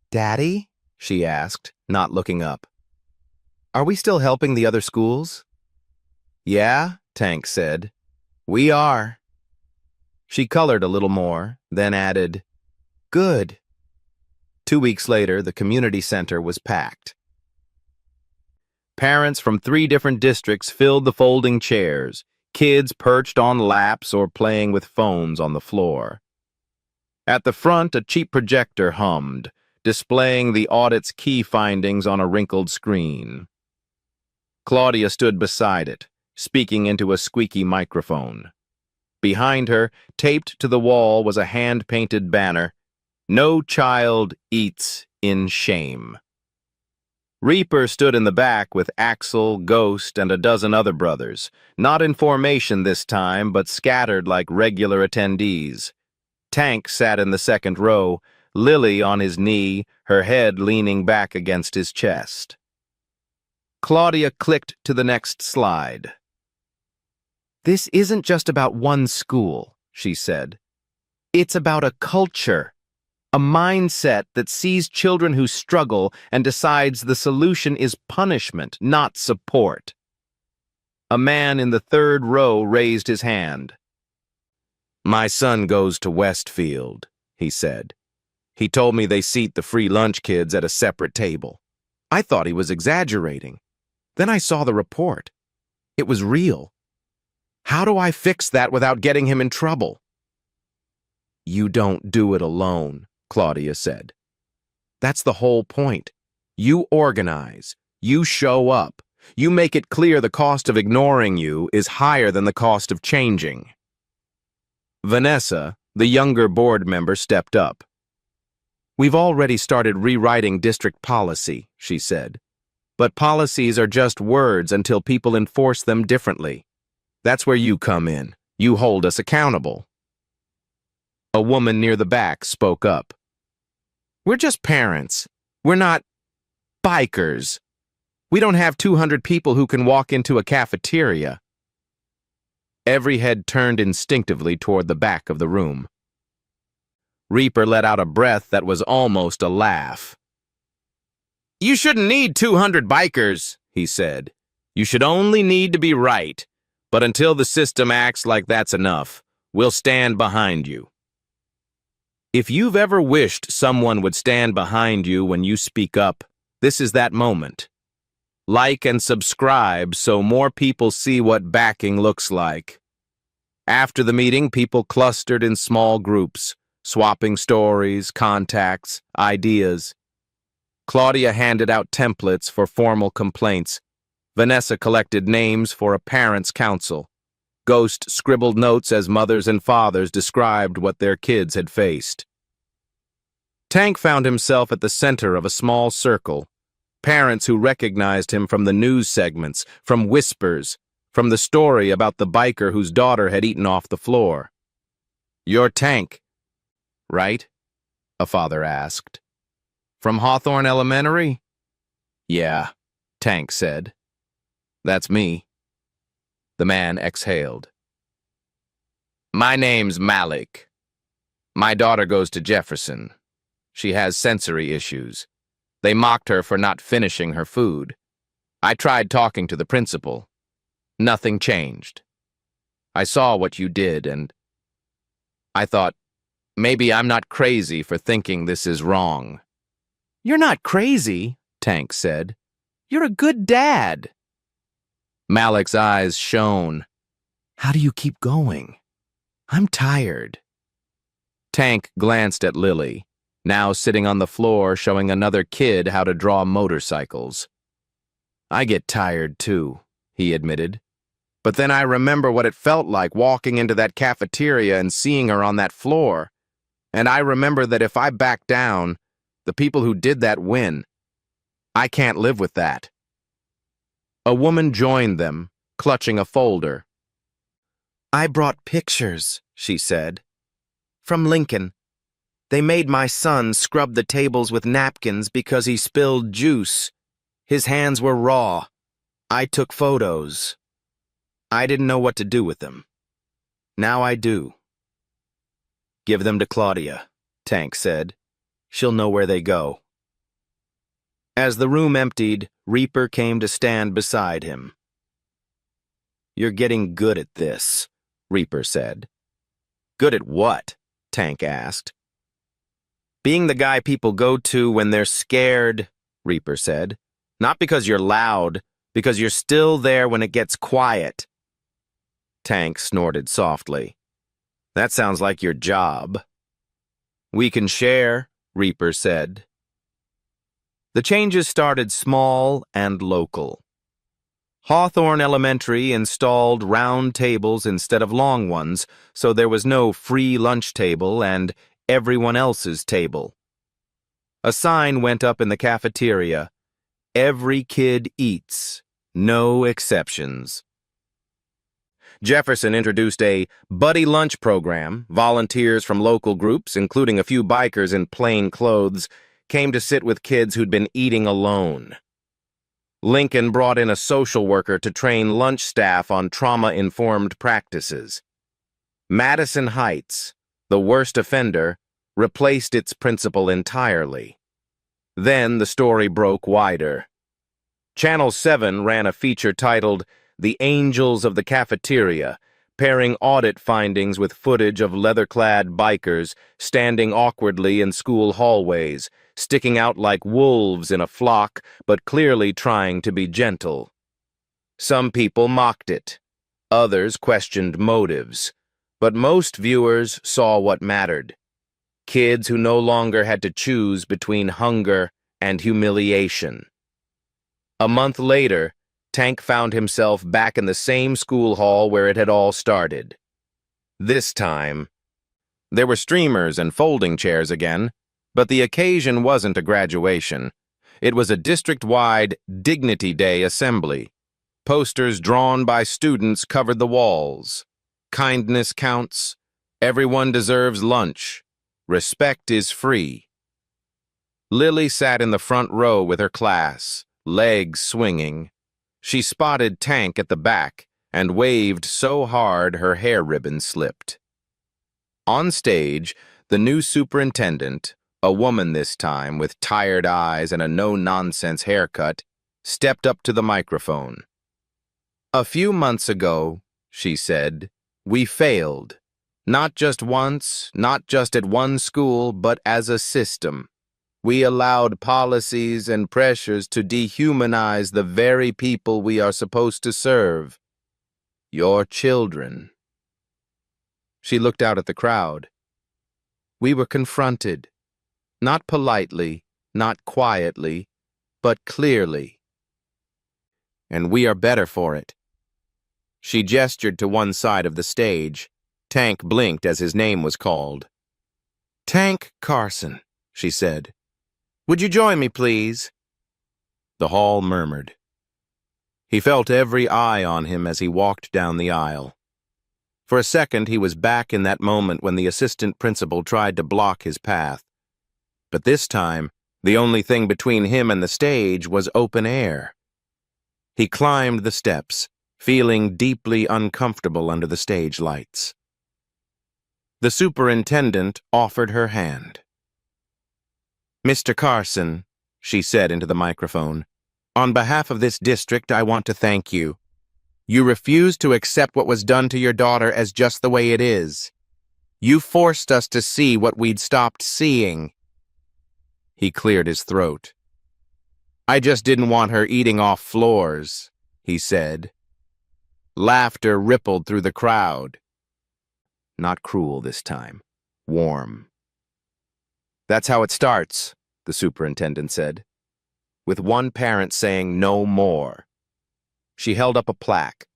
S1: "Daddy?" she asked, not looking up. "Are we still helping the other schools?" "Yeah," Tank said. "We are." She colored a little more, then added, "Good." 2 weeks later, the community center was packed. Parents from 3 different districts filled the folding chairs, kids perched on laps or playing with phones on the floor. At the front, a cheap projector hummed, displaying the audit's key findings on a wrinkled screen. Claudia stood beside it, speaking into a squeaky microphone. Behind her, taped to the wall, was a hand-painted banner, "No child eats in shame." Reaper stood in the back with Axel, Ghost, and a dozen other brothers, not in formation this time, but scattered like regular attendees. Tank sat in the second row, Lily on his knee, her head leaning back against his chest. Claudia clicked to the next slide. "This isn't just about one school," she said. "It's about a culture. A mindset that sees children who struggle and decides the solution is punishment, not support." A man in the third row raised his hand. "My son goes to Westfield," he said. "He told me they seat the free lunch kids at a separate table. I thought he was exaggerating. Then I saw the report. It was real. How do I fix that without getting him in trouble?" "You don't do it alone," Claudia said. "That's the whole point. You organize. You show up. You make it clear the cost of ignoring you is higher than the cost of changing." Vanessa, the younger board member, stepped up. "We've already started rewriting district policy," she said. "But policies are just words until people enforce them differently. That's where you come in. You hold us accountable." A woman near the back spoke up. "We're just parents. We're not bikers." We don't have 200 people who can walk into a cafeteria. Every head turned instinctively toward the back of the room. Reaper let out a breath that was almost a laugh. You shouldn't need 200 bikers, he said. You should only need to be right. But until the system acts like that's enough, we'll stand behind you. If you've ever wished someone would stand behind you when you speak up, this is that moment. Like and subscribe so more people see what backing looks like. After the meeting, people clustered in small groups, swapping stories, contacts, ideas. Claudia handed out templates for formal complaints. Vanessa collected names for a parents' council. Ghost scribbled notes as mothers and fathers described what their kids had faced. Tank found himself at the center of a small circle. Parents who recognized him from the news segments, from whispers, from the story about the biker whose daughter had eaten off the floor. You're Tank, right? A father asked. From Hawthorne Elementary? Yeah, Tank said. That's me. The man exhaled. My name's Malik. My daughter goes to Jefferson. She has sensory issues. They mocked her for not finishing her food. I tried talking to the principal. Nothing changed. I saw what you did, and I thought, maybe I'm not crazy for thinking this is wrong. You're not crazy, Tank said. You're a good dad. Malik's eyes shone. How do you keep going? I'm tired. Tank glanced at Lily, now sitting on the floor showing another kid how to draw motorcycles. I get tired too, he admitted. But then I remember what it felt like walking into that cafeteria and seeing her on that floor. And I remember that if I back down, the people who did that win. I can't live with that. A woman joined them, clutching a folder. I brought pictures, she said. From Lincoln. They made my son scrub the tables with napkins because he spilled juice. His hands were raw. I took photos. I didn't know what to do with them. Now I do. Give them to Claudia, Tank said. She'll know where they go. As the room emptied, Reaper came to stand beside him. You're getting good at this, Reaper said. Good at what? Tank asked. Being the guy people go to when they're scared, Reaper said. Not because you're loud, because you're still there when it gets quiet. Tank snorted softly. That sounds like your job. We can share, Reaper said. The changes started small and local. Hawthorne Elementary installed round tables instead of long ones, so there was no free lunch table and everyone else's table. A sign went up in the cafeteria. Every kid eats, no exceptions. Jefferson introduced a buddy lunch program. Volunteers from local groups, including a few bikers in plain clothes, came to sit with kids who'd been eating alone. Lincoln brought in a social worker to train lunch staff on trauma-informed practices. Madison Heights, the worst offender, replaced its principal entirely. Then the story broke wider. Channel 7 ran a feature titled The Angels of the Cafeteria, pairing audit findings with footage of leather-clad bikers standing awkwardly in school hallways, sticking out like wolves in a flock, but clearly trying to be gentle. Some people mocked it. Others questioned motives. But most viewers saw what mattered. Kids who no longer had to choose between hunger and humiliation. A month later, Tank found himself back in the same school hall where it had all started. This time, there were streamers and folding chairs again, but the occasion wasn't a graduation. It was a district-wide Dignity Day assembly. Posters drawn by students covered the walls. Kindness counts. Everyone deserves lunch. Respect is free. Lily sat in the front row with her class, legs swinging. She spotted Tank at the back and waved so hard her hair ribbon slipped. On stage, the new superintendent, a woman this time with tired eyes and a no-nonsense haircut, stepped up to the microphone. "A few months ago," she said, "we failed. Not just once, not just at one school, but as a system. We allowed policies and pressures to dehumanize the very people we are supposed to serve. Your children." She looked out at the crowd. "We were confronted, not politely, not quietly, but clearly. And we are better for it." She gestured to one side of the stage. Tank blinked as his name was called. "Tank Carson," she said. "Would you join me, please?" The hall murmured. He felt every eye on him as he walked down the aisle. For a second, he was back in that moment when the assistant principal tried to block his path. But this time, the only thing between him and the stage was open air. He climbed the steps, feeling deeply uncomfortable under the stage lights. The superintendent offered her hand. "Mr. Carson," she said into the microphone, "on behalf of this district, I want to thank you. You refused to accept what was done to your daughter as just the way it is. You forced us to see what we'd stopped seeing." He cleared his throat. "I just didn't want her eating off floors," he said. Laughter rippled through the crowd. Not cruel this time, warm. "That's how it starts," the superintendent said, with one parent saying no more. She held up a plaque,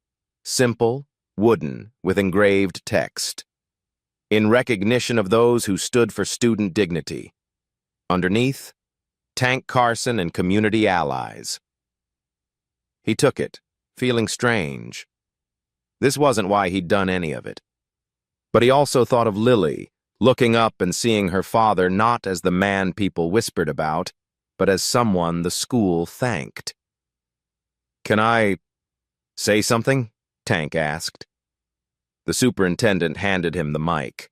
S1: simple, wooden, with engraved text. "In recognition of those who stood for student dignity." Underneath, "Tank Carson and community allies." He took it, feeling strange. This wasn't why he'd done any of it. But he also thought of Lily, looking up and seeing her father not as the man people whispered about, but as someone the school thanked. "Can I say something?" Tank asked. The superintendent handed him the mic.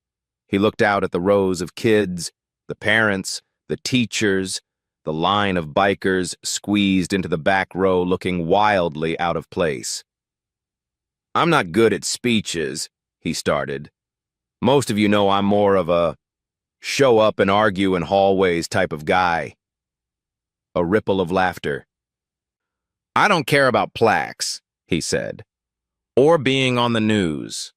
S1: He looked out at the rows of kids, the parents, the teachers, the line of bikers squeezed into the back row looking wildly out of place. "I'm not good at speeches," he started. "Most of you know I'm more of a show up and argue in hallways type of guy." A ripple of laughter. "I don't care about plaques," he said, "or being on the news.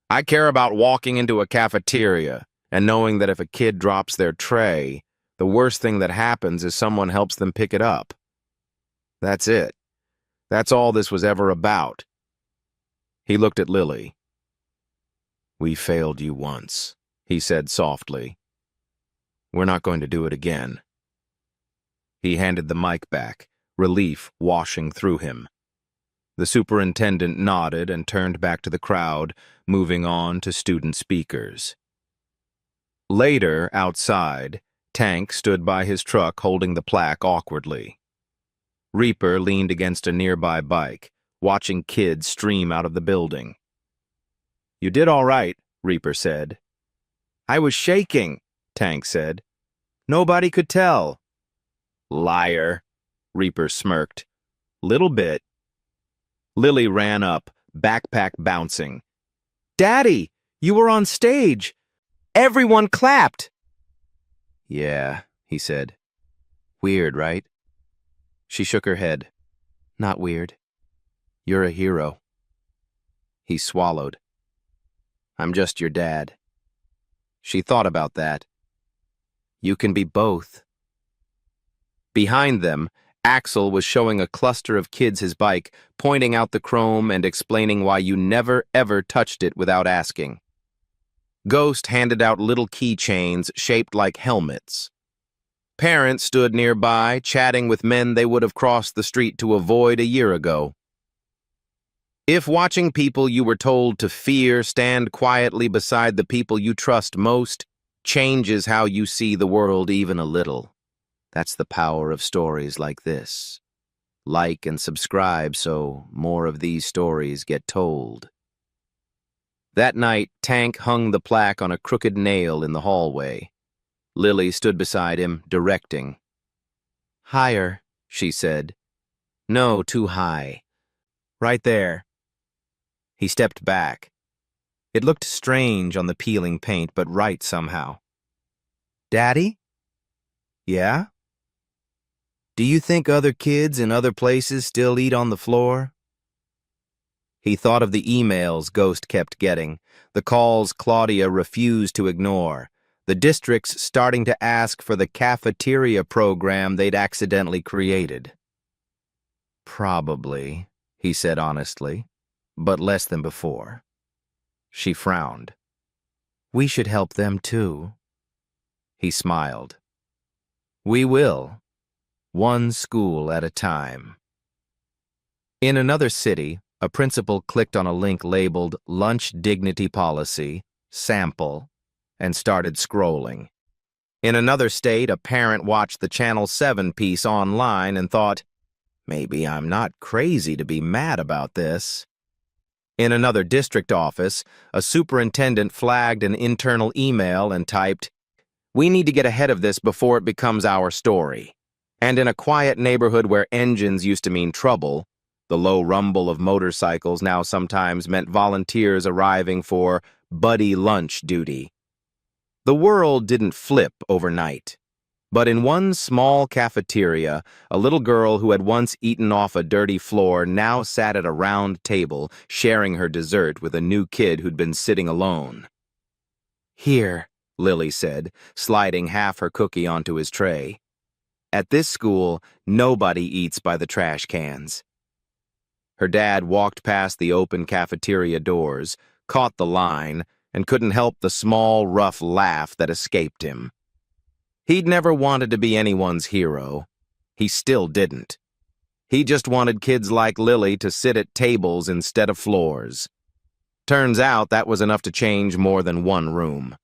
S1: I care about walking into a cafeteria and knowing that if a kid drops their tray, the worst thing that happens is someone helps them pick it up. That's it. That's all this was ever about." He looked at Lily. "We failed you once," he said softly. "We're not going to do it again." He handed the mic back, relief washing through him. The superintendent nodded and turned back to the crowd, moving on to student speakers. Later, outside, Tank stood by his truck holding the plaque awkwardly. Reaper leaned against a nearby bike, watching kids stream out of the building. "You did all right," Reaper said. "I was shaking," Tank said. "Nobody could tell." "Liar," Reaper smirked. "Little bit." Lily ran up, backpack bouncing. "Daddy, you were on stage. Everyone clapped." "Yeah," he said. "Weird, right?" She shook her head. "Not weird. You're a hero." He swallowed. "I'm just your dad." She thought about that. "You can be both." Behind them, Axel was showing a cluster of kids his bike, pointing out the chrome and explaining why you never, ever touched it without asking. Ghost handed out little keychains shaped like helmets. Parents stood nearby, chatting with men they would have crossed the street to avoid a year ago. If watching people you were told to fear stand quietly beside the people you trust most changes how you see the world even a little, that's the power of stories like this. Like and subscribe so more of these stories get told. That night, Tank hung the plaque on a crooked nail in the hallway. Lily stood beside him, directing. "Higher," she said. "No, too high. Right there." He stepped back. It looked strange on the peeling paint, but right somehow. "Daddy?" "Yeah?" "Do you think other kids in other places still eat on the floor?" He thought of the emails Ghost kept getting, the calls Claudia refused to ignore, the districts starting to ask for the cafeteria program they'd accidentally created. "Probably," he said honestly, "but less than before." She frowned. "We should help them too." He smiled. "We will, one school at a time." In another city, a principal clicked on a link labeled Lunch Dignity Policy, Sample, and started scrolling. In another state, a parent watched the Channel 7 piece online and thought, maybe I'm not crazy to be mad about this. In another district office, a superintendent flagged an internal email and typed, "We need to get ahead of this before it becomes our story." And in a quiet neighborhood where engines used to mean trouble, the low rumble of motorcycles now sometimes meant volunteers arriving for buddy lunch duty. The world didn't flip overnight. But in one small cafeteria, a little girl who had once eaten off a dirty floor now sat at a round table, sharing her dessert with a new kid who'd been sitting alone. "Here," Lily said, sliding half her cookie onto his tray. "At this school, nobody eats by the trash cans." Her dad walked past the open cafeteria doors, caught the line, and couldn't help the small, rough laugh that escaped him. He'd never wanted to be anyone's hero. He still didn't. He just wanted kids like Lily to sit at tables instead of floors. Turns out that was enough to change more than one room.